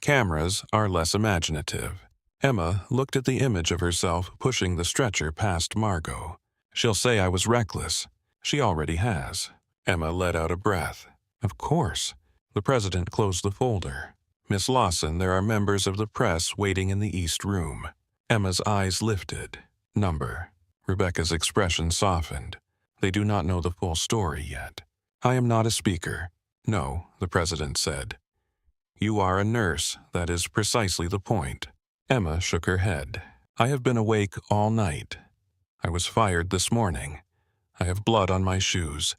Cameras are less imaginative." Emma looked at the image of herself pushing the stretcher past Margot. "She'll say I was reckless." "She already has." Emma let out a breath. "Of course." The president closed the folder. "Miss Lawson, there are members of the press waiting in the East Room." Emma's eyes lifted. "Number." Rebecca's expression softened. "They do not know the full story yet." "I am not a speaker." "No," the president said. "You are a nurse. That is precisely the point." Emma shook her head. "I have been awake all night. I was fired this morning. I have blood on my shoes.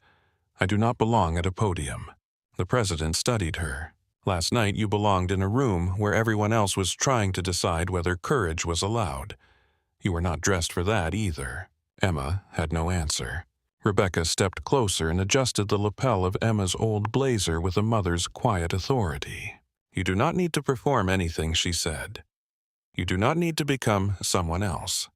I do not belong at a podium." The president studied her. "Last night you belonged in a room where everyone else was trying to decide whether courage was allowed. You were not dressed for that either." Emma had no answer. Rebecca stepped closer and adjusted the lapel of Emma's old blazer with a mother's quiet authority. "You do not need to perform anything," she said. "You do not need to become someone else.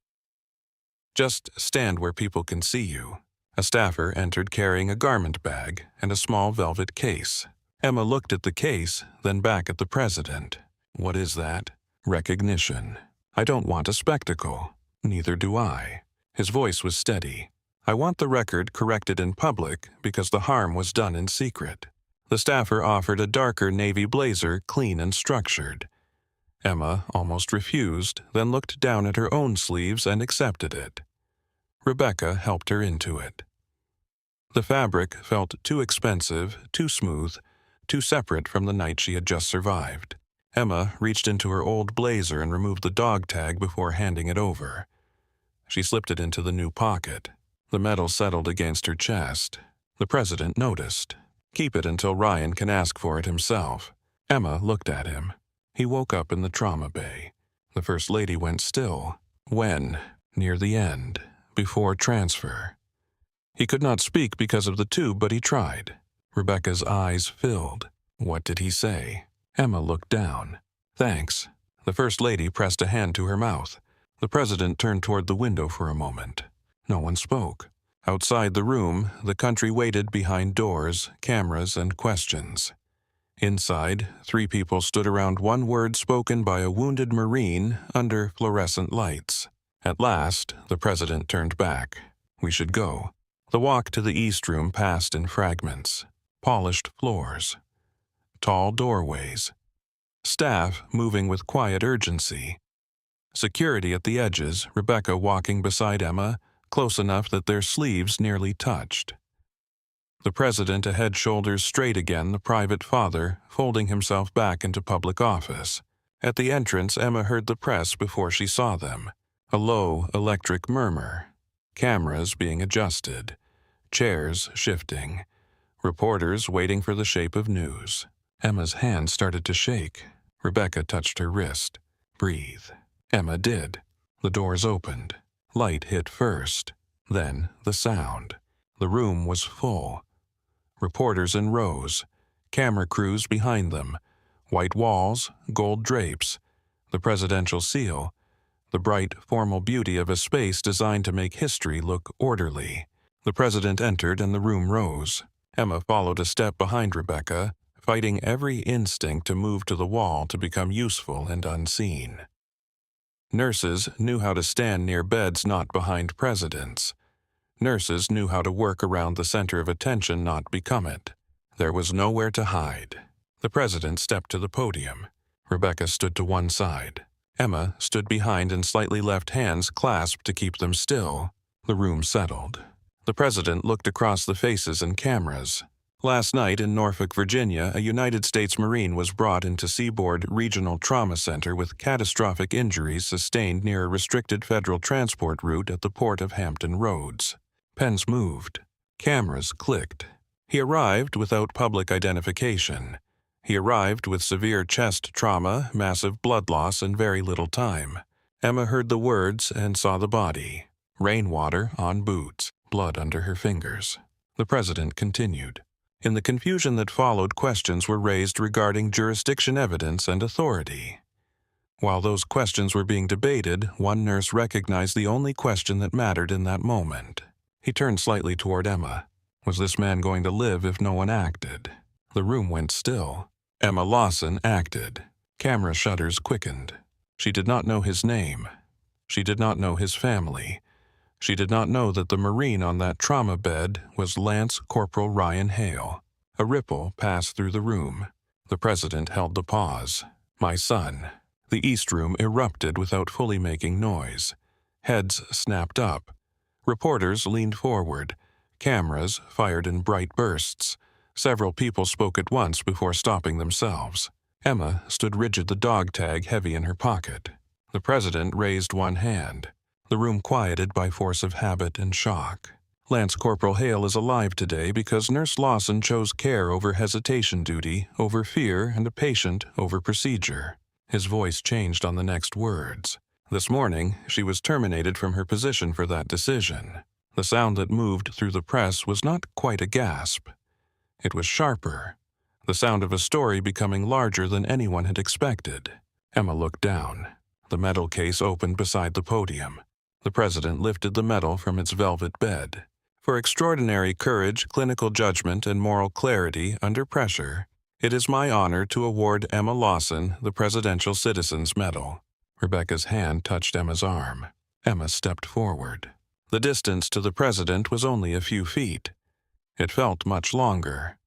Just stand where people can see you." A staffer entered carrying a garment bag and a small velvet case. Emma looked at the case, then back at the president. "What is that?" "Recognition. I don't want a spectacle." "Neither do I." His voice was steady. "I want the record corrected in public because the harm was done in secret." The staffer offered a darker navy blazer, clean and structured. Emma almost refused, then looked down at her own sleeves and accepted it. Rebecca helped her into it. The fabric felt too expensive, too smooth, too separate from the night she had just survived. Emma reached into her old blazer and removed the dog tag before handing it over. She slipped it into the new pocket. The metal settled against her chest. The president noticed. "Keep it until Ryan can ask for it himself." Emma looked at him. He woke up in the trauma bay. The First Lady went still. "When?" "Near the end. Before transfer." He could not speak because of the tube, but he tried. Rebecca's eyes filled. "What did he say?" Emma looked down. "Thanks." The First Lady pressed a hand to her mouth. The president turned toward the window for a moment. No one spoke. Outside the room, the country waited behind doors, cameras, and questions. Inside, 3 people stood around one word spoken by a wounded Marine under fluorescent lights. At last, the president turned back. "We should go." The walk to the East Room passed in fragments. Polished floors. Tall doorways. Staff moving with quiet urgency. Security at the edges, Rebecca walking beside Emma, close enough that their sleeves nearly touched. The president a head shoulders straight again, the private father, folding himself back into public office. At the entrance, Emma heard the press before she saw them. A low, electric murmur. Cameras being adjusted. Chairs shifting. Reporters waiting for the shape of news. Emma's hand started to shake. Rebecca touched her wrist. "Breathe." Emma did. The doors opened. Light hit first. Then the sound. The room was full. Reporters in rows, camera crews behind them, white walls, gold drapes, the presidential seal, the bright, formal beauty of a space designed to make history look orderly. The president entered and the room rose. Emma followed a step behind Rebecca, fighting every instinct to move to the wall to become useful and unseen. Nurses knew how to stand near beds not behind presidents. Nurses knew how to work around the center of attention, not become it. There was nowhere to hide. The president stepped to the podium. Rebecca stood to one side. Emma stood behind and slightly left hands clasped to keep them still. The room settled. The president looked across the faces and cameras. Last night in Norfolk, Virginia, a United States Marine was brought into Seaboard Regional Trauma Center with catastrophic injuries sustained near a restricted federal transport route at the port of Hampton Roads. Pens moved. Cameras clicked. He arrived without public identification. He arrived with severe chest trauma, massive blood loss, and very little time. Emma heard the words and saw the body. Rainwater on boots, blood under her fingers. The president continued. In the confusion that followed, questions were raised regarding jurisdiction, evidence, and authority. While those questions were being debated, one nurse recognized the only question that mattered in that moment. He turned slightly toward Emma. Was this man going to live if no one acted? The room went still. Emma Lawson acted. Camera shutters quickened. She did not know his name. She did not know his family. She did not know that the Marine on that trauma bed was Lance Corporal Ryan Hale. A ripple passed through the room. The president held the pause. My son. The East Room erupted without fully making noise. Heads snapped up. Reporters leaned forward. Cameras fired in bright bursts. Several people spoke at once before stopping themselves. Emma stood rigid, the dog tag heavy in her pocket. The president raised one hand. The room quieted by force of habit and shock. Lance Corporal Hale is alive today because Nurse Lawson chose care over hesitation duty, over fear, and a patient over procedure. His voice changed on the next words. This morning, she was terminated from her position for that decision. The sound that moved through the press was not quite a gasp. It was sharper, the sound of a story becoming larger than anyone had expected. Emma looked down. The medal case opened beside the podium. The president lifted the medal from its velvet bed. For extraordinary courage, clinical judgment, and moral clarity under pressure, it is my honor to award Emma Lawson the Presidential Citizen's Medal. Rebecca's hand touched Emma's arm. Emma stepped forward. The distance to the president was only a few feet. It felt much longer.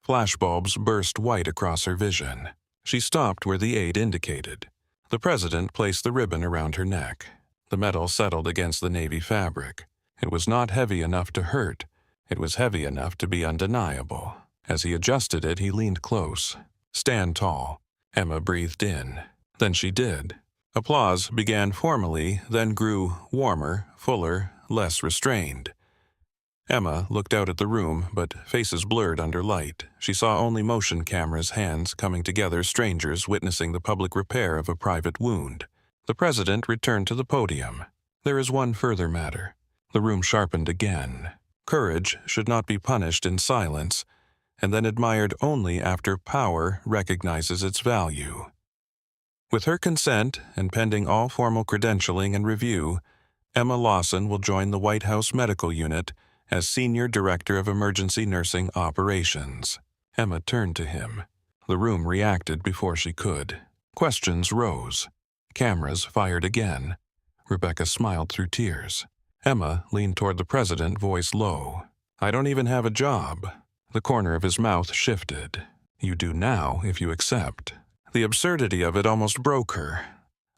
Flashbulbs burst white across her vision. She stopped where the aide indicated. The president placed the ribbon around her neck. The medal settled against the navy fabric. It was not heavy enough to hurt. It was heavy enough to be undeniable. As he adjusted it, he leaned close. Stand tall. Emma breathed in. Then she did. Applause began formally, then grew warmer, fuller, less restrained. Emma looked out at the room, but faces blurred under light. She saw only motion cameras, hands coming together, strangers witnessing the public repair of a private wound. The president returned to the podium. There is one further matter. The room sharpened again. Courage should not be punished in silence, and then admired only after power recognizes its value. With her consent, and pending all formal credentialing and review, Emma Lawson will join the White House Medical Unit as Senior Director of Emergency Nursing Operations. Emma turned to him. The room reacted before she could. Questions rose. Cameras fired again. Rebecca smiled through tears. Emma leaned toward the president, voice low. I don't even have a job. The corner of his mouth shifted. You do now if you accept. The absurdity of it almost broke her.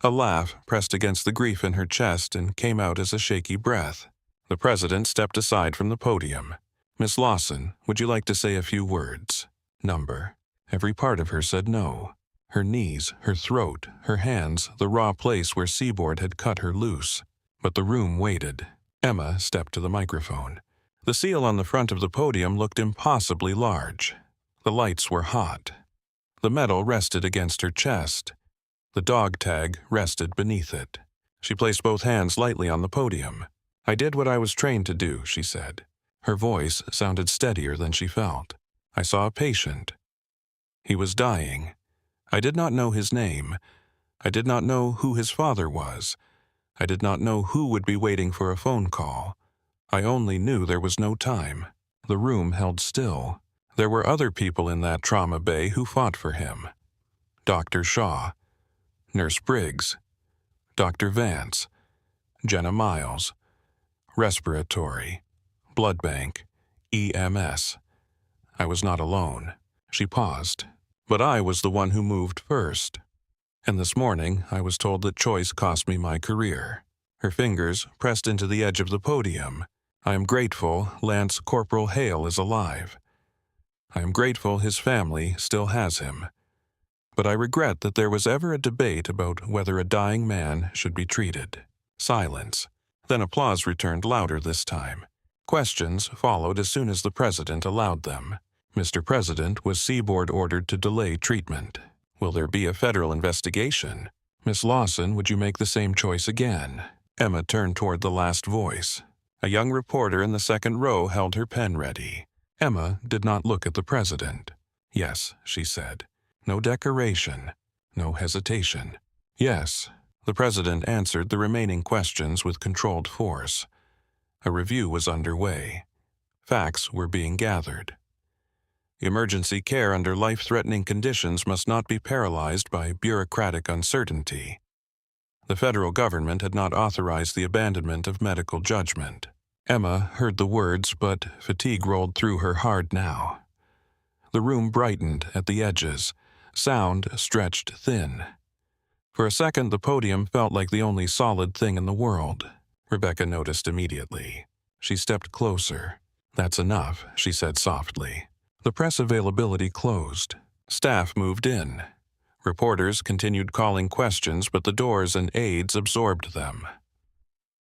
A laugh pressed against the grief in her chest and came out as a shaky breath. The president stepped aside from the podium. Miss Lawson, would you like to say a few words? Number. Every part of her said no. Her knees, her throat, her hands, the raw place where Seaboard had cut her loose. But the room waited. Emma stepped to the microphone. The seal on the front of the podium looked impossibly large. The lights were hot. The medal rested against her chest. The dog tag rested beneath it. She placed both hands lightly on the podium. I did what I was trained to do, she said. Her voice sounded steadier than she felt. "I saw a patient. He was dying. I did not know his name. I did not know who his father was. I did not know who would be waiting for a phone call. I only knew there was no time." The room held still. There were other people in that trauma bay who fought for him. Dr. Shaw, Nurse Briggs, Dr. Vance, Jenna Miles, respiratory, blood bank, EMS. I was not alone. She paused. But I was the one who moved first. And this morning I was told that choice cost me my career. Her fingers pressed into the edge of the podium. I am grateful Lance Corporal Hale is alive. I am grateful his family still has him. But I regret that there was ever a debate about whether a dying man should be treated. Silence. Then applause returned louder this time. Questions followed as soon as the president allowed them. "Mr. President, was Seaboard ordered to delay treatment? Will there be a federal investigation? Miss Lawson, would you make the same choice again?" Emma turned toward the last voice. A young reporter in the second row held her pen ready. Emma did not look at the president. "Yes," she said. No decoration, no hesitation. "Yes." The president answered the remaining questions with controlled force. A review was underway. Facts were being gathered. Emergency care under life-threatening conditions must not be paralyzed by bureaucratic uncertainty. The federal government had not authorized the abandonment of medical judgment. Emma heard the words, but fatigue rolled through her hard now. The room brightened at the edges. Sound stretched thin. For a second, the podium felt like the only solid thing in the world. Rebecca noticed immediately. She stepped closer. "That's enough," she said softly. The press availability closed. Staff moved in. Reporters continued calling questions, but the doors and aides absorbed them.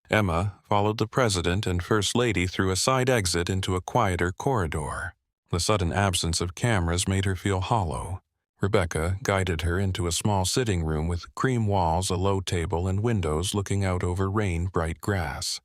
Emma followed the president and first lady through a side exit into a quieter corridor. The sudden absence of cameras made her feel hollow. Rebecca guided her into a small sitting room with cream walls, a low table, and windows looking out over rain-bright grass.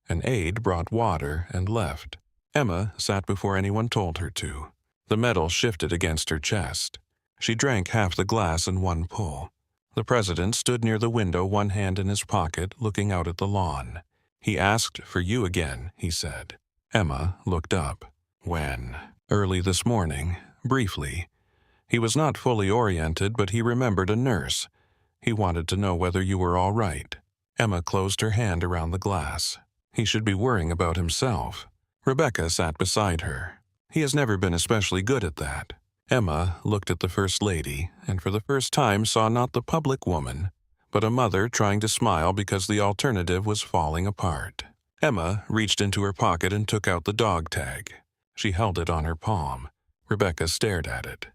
An aide brought water and left. Emma sat before anyone told her to. The metal shifted against her chest. She drank half the glass in one pull. The president stood near the window, one hand in his pocket, looking out at the lawn. "He asked for you again," he said. Emma looked up. "When?" "Early this morning, briefly. He was not fully oriented, but he remembered a nurse. He wanted to know whether you were all right." Emma closed her hand around the glass. "He should be worrying about himself." Rebecca sat beside her. "He has never been especially good at that." Emma looked at the First Lady, and for the first time saw not the public woman, but a mother trying to smile because the alternative was falling apart. Emma reached into her pocket and took out the dog tag. She held it on her palm. Rebecca stared at it.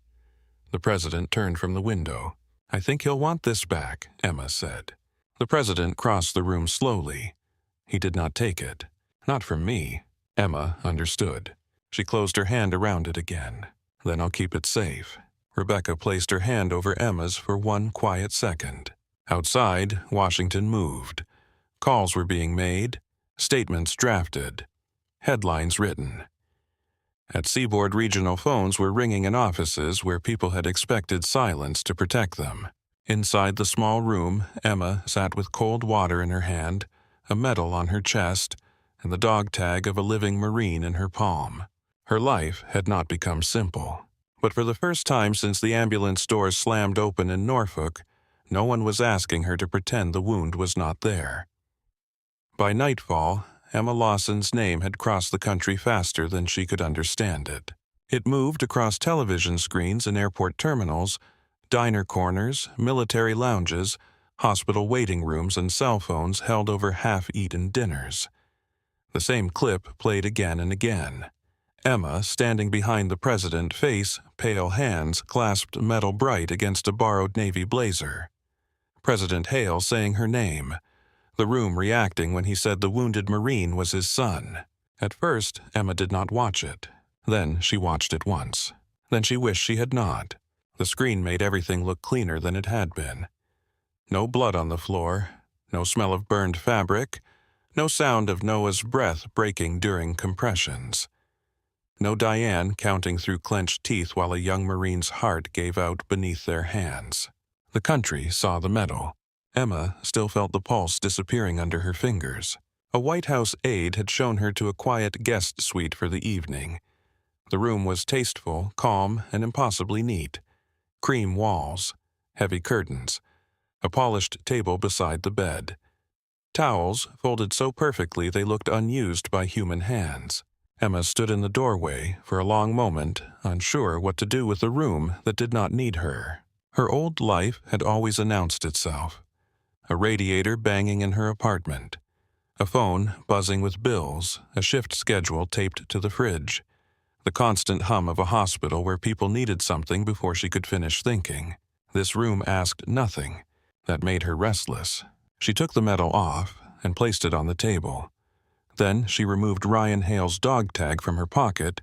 The president turned from the window. "I think he'll want this back," Emma said. The president crossed the room slowly. He did not take it. "Not from me." Emma understood. She closed her hand around it again. "Then I'll keep it safe." Rebecca placed her hand over Emma's for one quiet second. Outside, Washington moved. Calls were being made, statements drafted, headlines written. At Seaboard, regional phones were ringing in offices where people had expected silence to protect them. Inside the small room, Emma sat with cold water in her hand, a medal on her chest, and the dog tag of a living Marine in her palm. Her life had not become simple. But for the first time since the ambulance doors slammed open in Norfolk, no one was asking her to pretend the wound was not there. By nightfall, Emma Lawson's name had crossed the country faster than she could understand it. It moved across television screens in airport terminals, diner corners, military lounges, hospital waiting rooms, and cell phones held over half-eaten dinners. The same clip played again and again. Emma, standing behind the president, face, pale hands clasped metal bright against a borrowed Navy blazer. President Hale saying her name. The room reacting when he said the wounded Marine was his son. At first, Emma did not watch it. Then she watched it once. Then she wished she had not. The screen made everything look cleaner than it had been. No blood on the floor, no smell of burned fabric, No sound of Noah's breath breaking during compressions. No Diane counting through clenched teeth while a young Marine's heart gave out beneath their hands. The country saw the medal. Emma still felt the pulse disappearing under her fingers. A White House aide had shown her to a quiet guest suite for the evening. The room was tasteful, calm, and impossibly neat. Cream walls, heavy curtains, a polished table beside the bed. Towels folded so perfectly they looked unused by human hands. Emma stood in the doorway for a long moment, unsure what to do with a room that did not need her. Her old life had always announced itself. A radiator banging in her apartment. A phone buzzing with bills, a shift schedule taped to the fridge. The constant hum of a hospital where people needed something before she could finish thinking. This room asked nothing. That made her restless. She took the medal off and placed it on the table. Then she removed Ryan Hale's dog tag from her pocket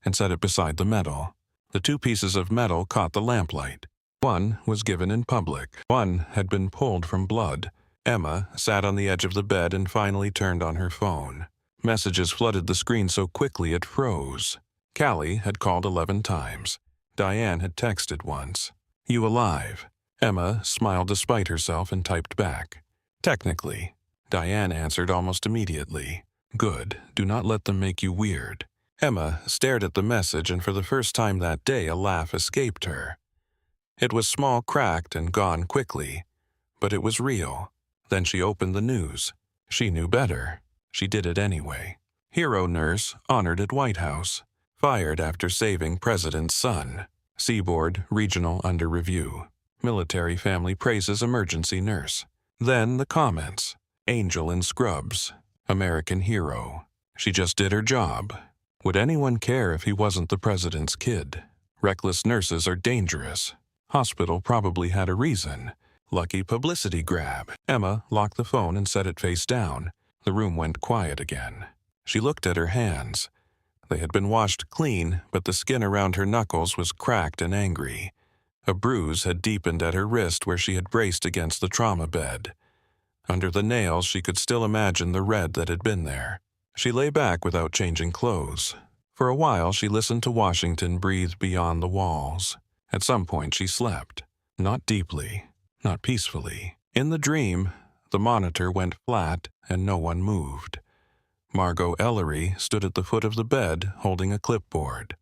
and set it beside the medal. The two pieces of metal caught the lamplight. One was given in public. One had been pulled from blood. Emma sat on the edge of the bed and finally turned on her phone. Messages flooded the screen so quickly it froze. Callie had called 11 times. Diane had texted once. "You alive?" Emma smiled despite herself and typed back. "Technically." Diane answered almost immediately. "Good. Do not let them make you weird." Emma stared at the message, and for the first time that day a laugh escaped her. It was small, cracked, and gone quickly. But it was real. Then she opened the news. She knew better. She did it anyway. Hero nurse honored at White House. Fired after saving president's son. Seaboard Regional under review. Military family praises emergency nurse. Then the comments. Angel in scrubs. American hero. She just did her job. Would anyone care if he wasn't the president's kid? Reckless nurses are dangerous. Hospital probably had a reason. Lucky publicity grab. Emma locked the phone and set it face down. The room went quiet again. She looked at her hands. They had been washed clean, but the skin around her knuckles was cracked and angry. A bruise had deepened at her wrist where she had braced against the trauma bed. Under the nails, she could still imagine the red that had been there. She lay back without changing clothes. For a while, she listened to Washington breathe beyond the walls. At some point, she slept. Not deeply, not peacefully. In the dream, the monitor went flat and no one moved. Margot Ellery stood at the foot of the bed holding a clipboard.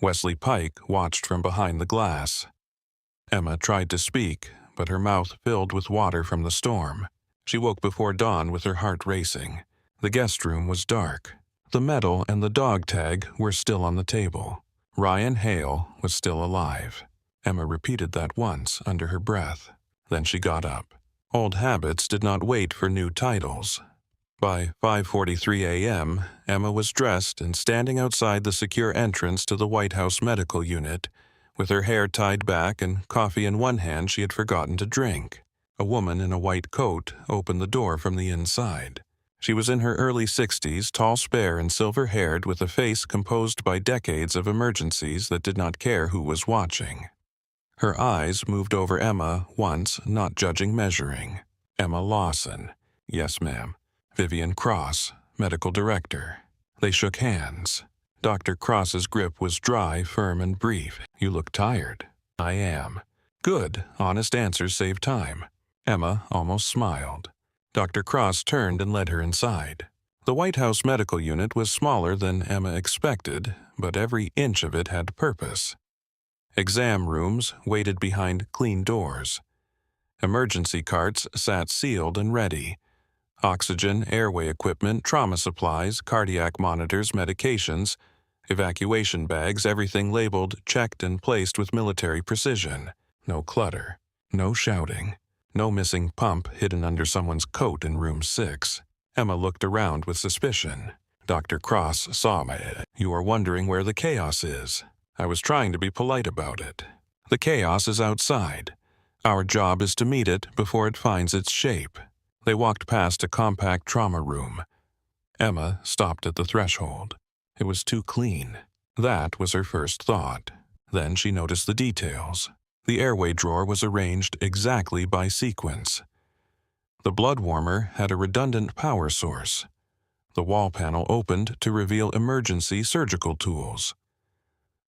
Wesley Pike watched from behind the glass. Emma tried to speak, but her mouth filled with water from the storm. She woke before dawn with her heart racing. The guest room was dark. The medal and the dog tag were still on the table. Ryan Hale was still alive. Emma repeated that once under her breath. Then she got up. Old habits did not wait for new titles. By 5:43 a.m., Emma was dressed and standing outside the secure entrance to the White House medical unit. With her hair tied back and coffee in one hand she had forgotten to drink. A woman in a white coat opened the door from the inside. She was in her early 60s, tall, spare, and silver-haired, with a face composed by decades of emergencies that did not care who was watching. Her eyes moved over Emma once, not judging, measuring. Emma Lawson. "Yes, ma'am." Vivian Cross, medical director. They shook hands. Dr. Cross's grip was dry, firm, and brief. "You look tired." "I am." "Good. Honest answers save time." Emma almost smiled. Dr. Cross turned and led her inside. The White House medical unit was smaller than Emma expected, but every inch of it had purpose. Exam rooms waited behind clean doors. Emergency carts sat sealed and ready. Oxygen, airway equipment, trauma supplies, cardiac monitors, medications, evacuation bags, everything labeled, checked, and placed with military precision. No clutter. No shouting. No missing pump hidden under someone's coat in room 6. Emma looked around with suspicion. Dr. Cross saw me. "You are wondering where the chaos is." I was trying to be polite about it. "The chaos is outside. Our job is to meet it before it finds its shape." They walked past a compact trauma room. Emma stopped at the threshold. It was too clean. That was her first thought. Then she noticed the details. The airway drawer was arranged exactly by sequence. The blood warmer had a redundant power source. The wall panel opened to reveal emergency surgical tools.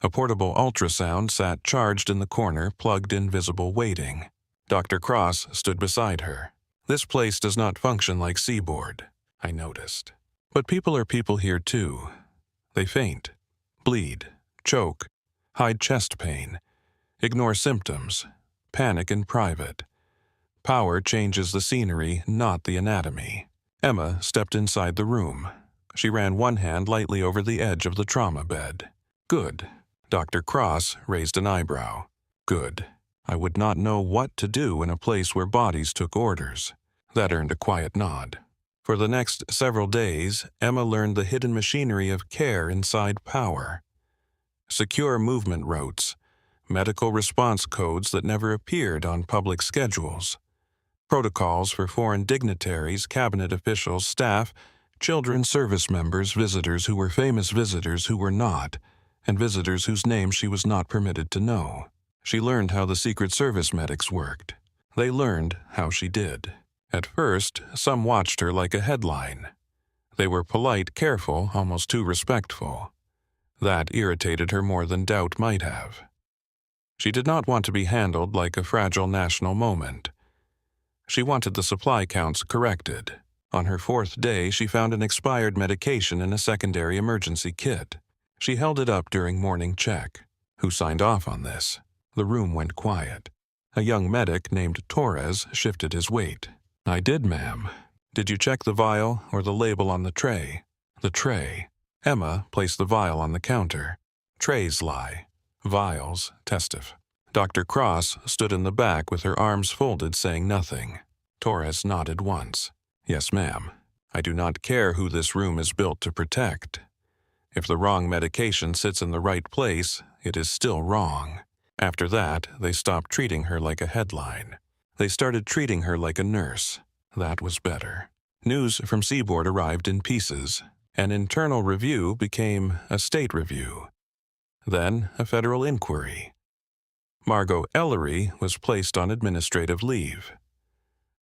A portable ultrasound sat charged in the corner, plugged in, visible, waiting. Dr. Cross stood beside her. "This place does not function like Seaboard," I noticed. "But people are people here too. They faint, bleed, choke, hide chest pain, ignore symptoms, panic in private. Power changes the scenery, not the anatomy." Emma stepped inside the room. She ran one hand lightly over the edge of the trauma bed. "Good." Dr. Cross raised an eyebrow. "Good. I would not know what to do in a place where bodies took orders." That earned a quiet nod. For the next several days, Emma learned the hidden machinery of care inside Power. Secure movement routes, medical response codes that never appeared on public schedules, protocols for foreign dignitaries, cabinet officials, staff, children, service members, visitors who were famous, visitors who were not, and visitors whose names she was not permitted to know. She learned how the Secret Service medics worked. They learned how she did. At first, some watched her like a headline. They were polite, careful, almost too respectful. That irritated her more than doubt might have. She did not want to be handled like a fragile national moment. She wanted the supply counts corrected. On her 4th day, she found an expired medication in a secondary emergency kit. She held it up during morning check. Who signed off on this? The room went quiet. A young medic named Torres shifted his weight. "I did, ma'am." "Did you check the vial or the label on the tray?" "The tray." Emma placed the vial on the counter. Trays lie. Vials testif. Dr. Cross stood in the back with her arms folded, saying nothing. Torres nodded once. "Yes, ma'am. I do not care who this room is built to protect. If the wrong medication sits in the right place, it is still wrong." After that, they stopped treating her like a headline. They started treating her like a nurse. That was better. News from Seaboard arrived in pieces. An internal review became a state review. Then a federal inquiry. Margot Ellery was placed on administrative leave.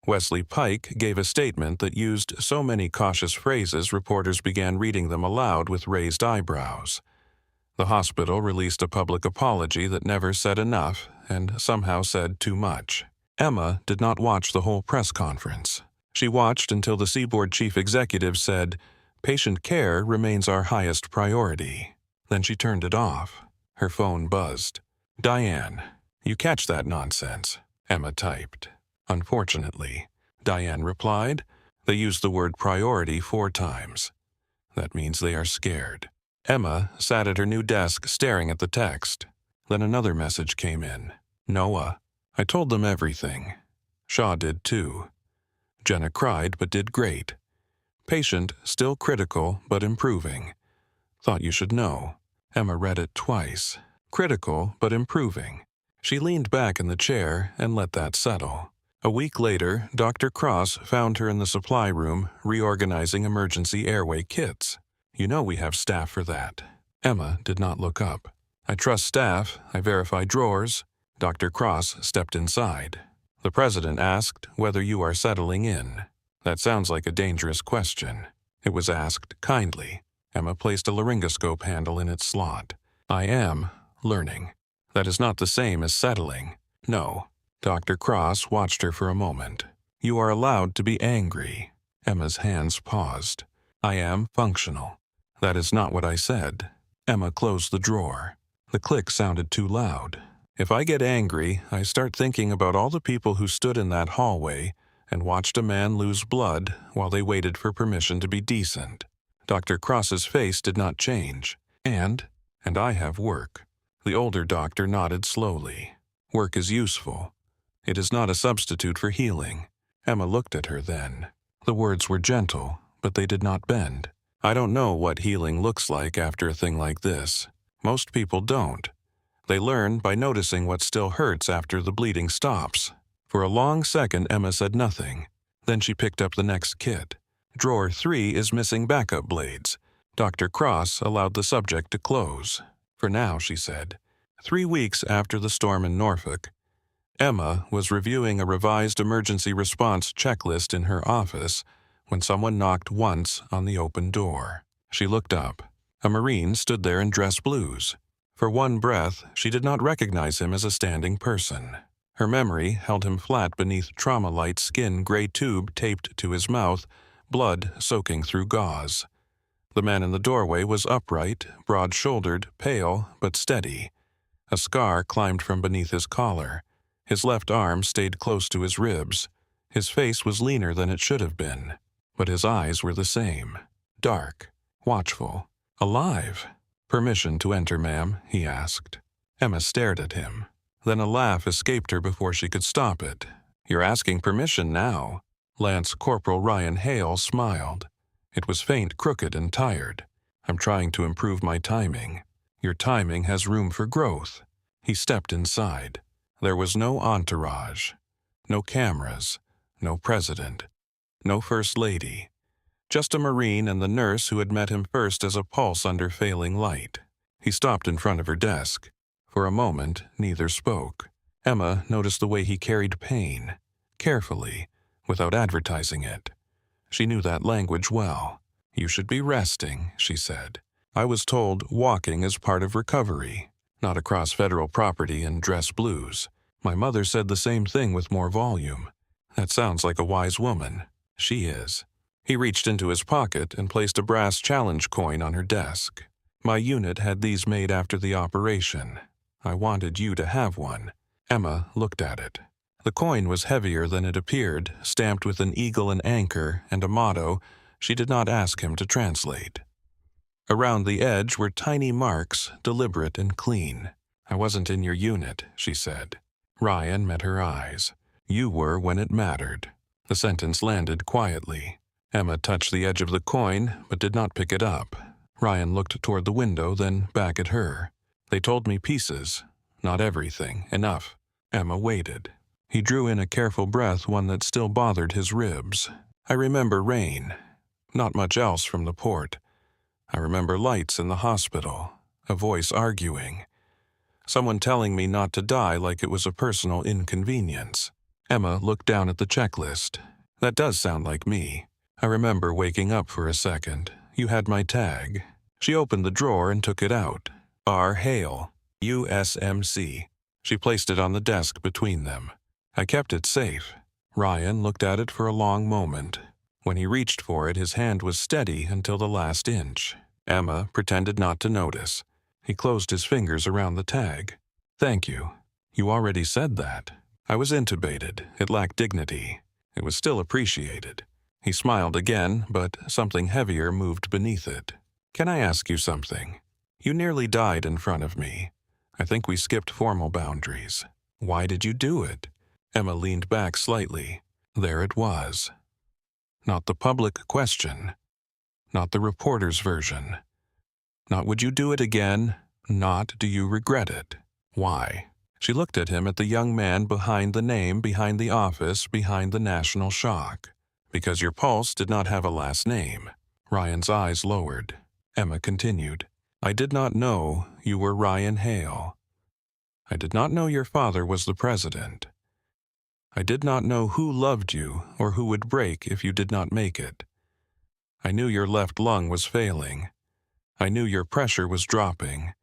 Wesley Pike gave a statement that used so many cautious phrases reporters began reading them aloud with raised eyebrows. The hospital released a public apology that never said enough and somehow said too much. Emma did not watch the whole press conference. She watched until the Seaboard chief executive said, "Patient care remains our highest priority." Then she turned it off. Her phone buzzed. "Diane, you catch that nonsense?" Emma typed. "Unfortunately," Diane replied. "They used the word priority 4 times. That means they are scared." Emma sat at her new desk staring at the text. Then another message came in. "Noah, I told them everything. Shaw did too. Jenna cried but did great. Patient still critical but improving. Thought you should know." Emma read it twice. Critical but improving. She leaned back in the chair and let that settle. A week later, Dr. Cross found her in the supply room reorganizing emergency airway kits. "You know we have staff for that." Emma did not look up. "I trust staff. I verify drawers." Dr. Cross stepped inside. "The president asked whether you are settling in." That sounds like a dangerous question. It was asked kindly. Emma placed a laryngoscope handle in its slot. "I am learning. That is not the same as settling." "No." Dr. Cross watched her for a moment. "You are allowed to be angry." Emma's hands paused. "I am functional." "That is not what I said." Emma closed the drawer. The click sounded too loud. "If I get angry, I start thinking about all the people who stood in that hallway and watched a man lose blood while they waited for permission to be decent." Dr. Cross's face did not change. And I have work." The older doctor nodded slowly. "Work is useful. It is not a substitute for healing." Emma looked at her then. The words were gentle, but they did not bend. "I don't know what healing looks like after a thing like this. Most people don't. They learn by noticing what still hurts after the bleeding stops." For a long second, Emma said nothing. Then she picked up the next kit. "Drawer 3 is missing backup blades." Dr. Cross allowed the subject to close. "For now," she said. 3 weeks after the storm in Norfolk, Emma was reviewing a revised emergency response checklist in her office when someone knocked once on the open door. She looked up. A Marine stood there in dress blues. For one breath, she did not recognize him as a standing person. Her memory held him flat beneath trauma-light skin gray tube taped to his mouth, blood soaking through gauze. The man in the doorway was upright, broad-shouldered, pale, but steady. A scar climbed from beneath his collar. His left arm stayed close to his ribs. His face was leaner than it should have been, but his eyes were the same. Dark, watchful, alive. "Permission to enter, ma'am?" he asked. Emma stared at him. Then a laugh escaped her before she could stop it. "You're asking permission now." Lance Corporal Ryan Hale smiled. It was faint, crooked, and tired. "I'm trying to improve my timing." "Your timing has room for growth." He stepped inside. There was no entourage, no cameras, no president, no first lady. Just a Marine and the nurse who had met him first as a pulse under failing light. He stopped in front of her desk. For a moment, neither spoke. Emma noticed the way he carried pain, carefully, without advertising it. She knew that language well. "You should be resting," she said. "I was told walking is part of recovery, not across federal property in dress blues. My mother said the same thing with more volume. That sounds like a wise woman. She is." He reached into his pocket and placed a brass challenge coin on her desk. "My unit had these made after the operation. I wanted you to have one." Emma looked at it. The coin was heavier than it appeared, stamped with an eagle and anchor and a motto she did not ask him to translate. Around the edge were tiny marks, deliberate and clean. "I wasn't in your unit," she said. Ryan met her eyes. "You were when it mattered." The sentence landed quietly. Emma touched the edge of the coin, but did not pick it up. Ryan looked toward the window, then back at her. "They told me pieces, not everything, enough." Emma waited. He drew in a careful breath, one that still bothered his ribs. "I remember rain. Not much else from the port. I remember lights in the hospital, a voice arguing. Someone telling me not to die like it was a personal inconvenience." Emma looked down at the checklist. "That does sound like me. I remember waking up for a second. You had my tag." She opened the drawer and took it out. "R. Hale, USMC." She placed it on the desk between them. "I kept it safe." Ryan looked at it for a long moment. When he reached for it, his hand was steady until the last inch. Emma pretended not to notice. He closed his fingers around the tag. "Thank you. You already said that. I was intubated. It lacked dignity. It was still appreciated." He smiled again, but something heavier moved beneath it. "Can I ask you something? You nearly died in front of me. I think we skipped formal boundaries. Why did you do it?" Emma leaned back slightly. There it was. Not the public question. Not the reporter's version. Not would you do it again. Not do you regret it. Why? She looked at him, at the young man behind the name, behind the office, behind the national shock. "Because your pulse did not have a last name." Ryan's eyes lowered. Emma continued. "I did not know you were Ryan Hale. I did not know your father was the president. I did not know who loved you or who would break if you did not make it. I knew your left lung was failing. I knew your pressure was dropping.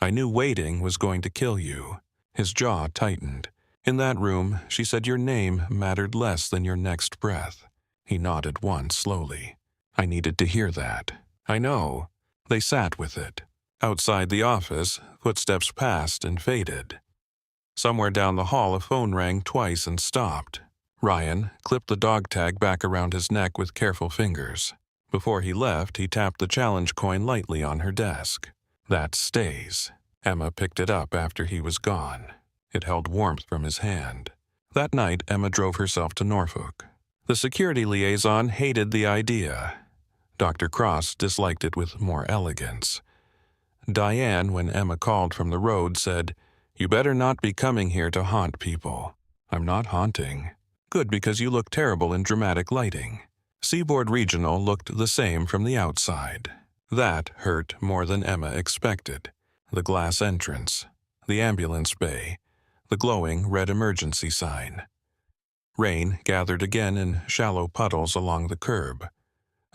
I knew waiting was going to kill you." His jaw tightened. "In that room, she said your name mattered less than your next breath." He nodded once slowly. "I needed to hear that." "I know." They sat with it. Outside the office, footsteps passed and faded. Somewhere down the hall, a phone rang twice and stopped. Ryan clipped the dog tag back around his neck with careful fingers. Before he left, he tapped the challenge coin lightly on her desk. "That stays." Emma picked it up after he was gone. It held warmth from his hand. That night, Emma drove herself to Norfolk. The security liaison hated the idea. Dr. Cross disliked it with more elegance. Diane, when Emma called from the road, said, "You better not be coming here to haunt people." "I'm not haunting." "Good, because you look terrible in dramatic lighting." Seaboard Regional looked the same from the outside. That hurt more than Emma expected. The glass entrance, the ambulance bay, the glowing red emergency sign. Rain gathered again in shallow puddles along the curb.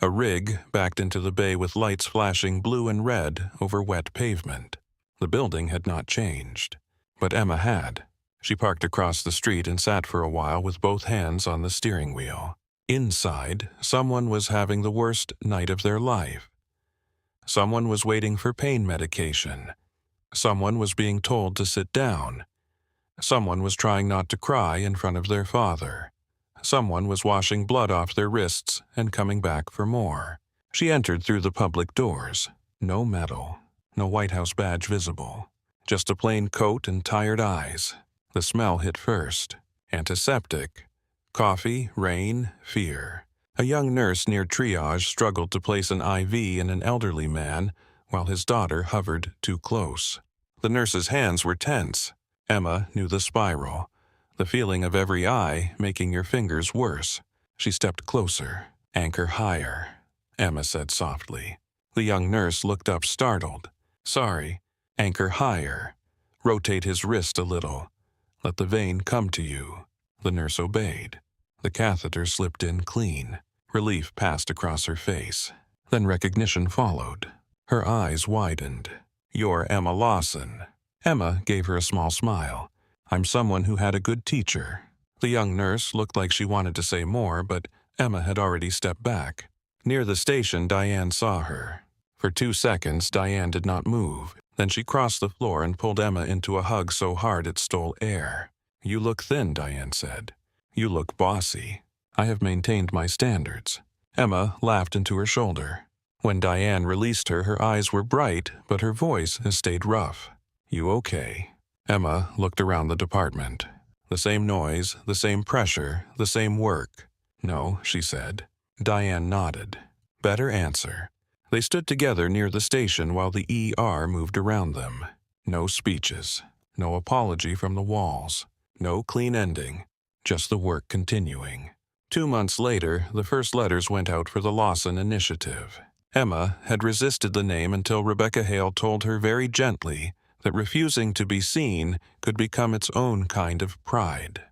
A rig backed into the bay with lights flashing blue and red over wet pavement. The building had not changed, but Emma had. She parked across the street and sat for a while with both hands on the steering wheel. Inside, someone was having the worst night of their life. Someone was waiting for pain medication. Someone was being told to sit down. Someone was trying not to cry in front of their father. Someone was washing blood off their wrists and coming back for more. She entered through the public doors. No medal, no White House badge visible. Just a plain coat and tired eyes. The smell hit first. Antiseptic. Coffee, rain, fear. A young nurse near triage struggled to place an IV in an elderly man while his daughter hovered too close. The nurse's hands were tense. Emma knew the spiral. The feeling of every eye making your fingers worse. She stepped closer. Anchor higher, Emma said softly. The young nurse looked up startled. Sorry. Anchor higher. Rotate his wrist a little. Let the vein come to you. The nurse obeyed. The catheter slipped in clean. Relief passed across her face. Then recognition followed. Her eyes widened. You're Emma Lawson. Emma gave her a small smile. I'm someone who had a good teacher. The young nurse looked like she wanted to say more, but Emma had already stepped back. Near the station, Diane saw her. For 2 seconds, Diane did not move. Then she crossed the floor and pulled Emma into a hug so hard it stole air. You look thin, Diane said. You look bossy. I have maintained my standards. Emma laughed into her shoulder. When Diane released her, her eyes were bright, but her voice stayed rough. You okay? Emma looked around the department. The same noise, the same pressure, the same work. No, she said. Diane nodded. Better answer. They stood together near the station while the ER moved around them. No speeches. No apology from the walls. No clean ending. Just the work continuing. 2 months later, the first letters went out for the Lawson Initiative. Emma had resisted the name until Rebecca Hale told her very gently that refusing to be seen could become its own kind of pride.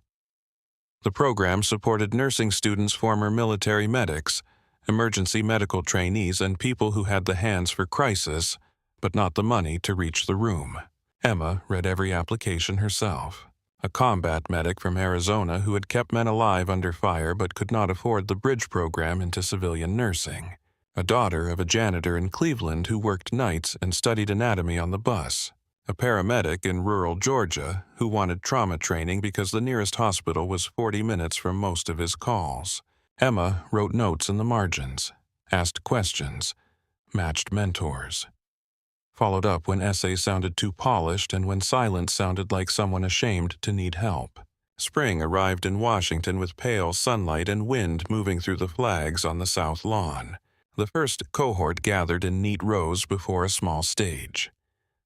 The program supported nursing students, former military medics, emergency medical trainees, and people who had the hands for crisis, but not the money to reach the room. Emma read every application herself. A combat medic from Arizona who had kept men alive under fire but could not afford the bridge program into civilian nursing. A daughter of a janitor in Cleveland who worked nights and studied anatomy on the bus. A paramedic in rural Georgia who wanted trauma training because the nearest hospital was 40 minutes from most of his calls. Emma wrote notes in the margins, asked questions, matched mentors. Followed up when essays sounded too polished and when silence sounded like someone ashamed to need help. Spring arrived in Washington with pale sunlight and wind moving through the flags on the south lawn. The first cohort gathered in neat rows before a small stage.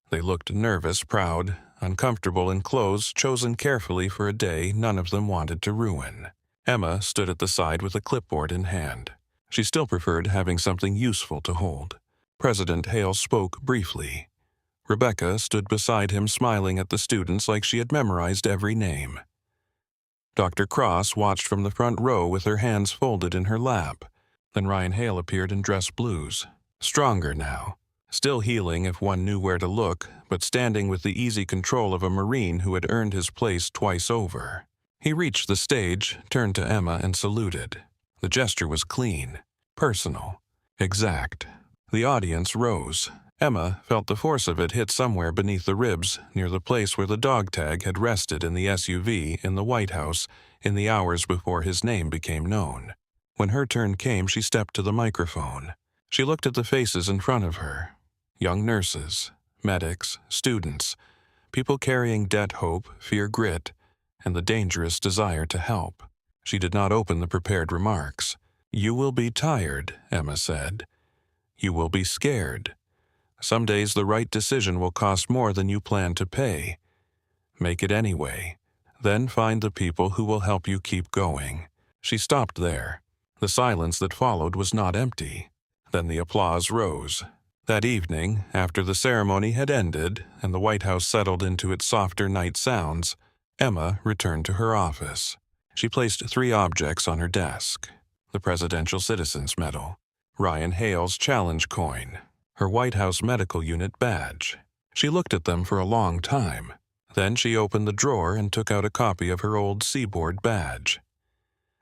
They looked nervous, proud, uncomfortable in clothes chosen carefully for a day none of them wanted to ruin. Emma stood at the side with a clipboard in hand. She still preferred having something useful to hold. President Hale spoke briefly. Rebecca stood beside him smiling at the students like she had memorized every name. Dr. Cross watched from the front row with her hands folded in her lap. Then Ryan Hale appeared in dress blues, stronger now. Still healing if one knew where to look, but standing with the easy control of a Marine who had earned his place twice over. He reached the stage, turned to Emma, and saluted. The gesture was clean, personal, exact. The audience rose. Emma felt the force of it hit somewhere beneath the ribs, near the place where the dog tag had rested in the SUV in the White House in the hours before his name became known. When her turn came, she stepped to the microphone. She looked at the faces in front of her. Young nurses, medics, students, people carrying debt, hope, fear, grit, and the dangerous desire to help. She did not open the prepared remarks. You will be tired, Emma said. You will be scared. Some days the right decision will cost more than you plan to pay. Make it anyway. Then find the people who will help you keep going. She stopped there. The silence that followed was not empty. Then the applause rose. That evening, after the ceremony had ended and the White House settled into its softer night sounds, Emma returned to her office. She placed 3 objects on her desk: the Presidential Citizens Medal, Ryan Hale's challenge coin, her White House Medical Unit badge. She looked at them for a long time. Then she opened the drawer and took out a copy of her old Seaboard badge.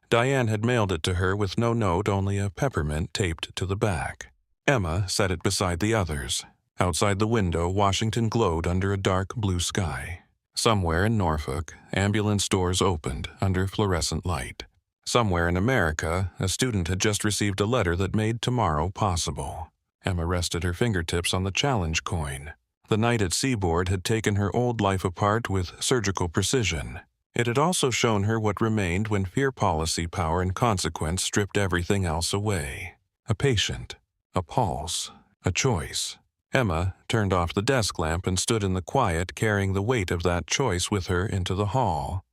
Diane had mailed it to her with no note, only a peppermint taped to the back. Emma set it beside the others. Outside the window, Washington glowed under a dark blue sky. Somewhere in Norfolk, ambulance doors opened under fluorescent light. Somewhere in America, a student had just received a letter that made tomorrow possible. Emma rested her fingertips on the challenge coin. The night at Seaboard had taken her old life apart with surgical precision. It had also shown her what remained when fear policy power and consequence stripped everything else away. A patient, a pulse, a choice. Emma turned off the desk lamp and stood in the quiet, carrying the weight of that choice with her into the hall.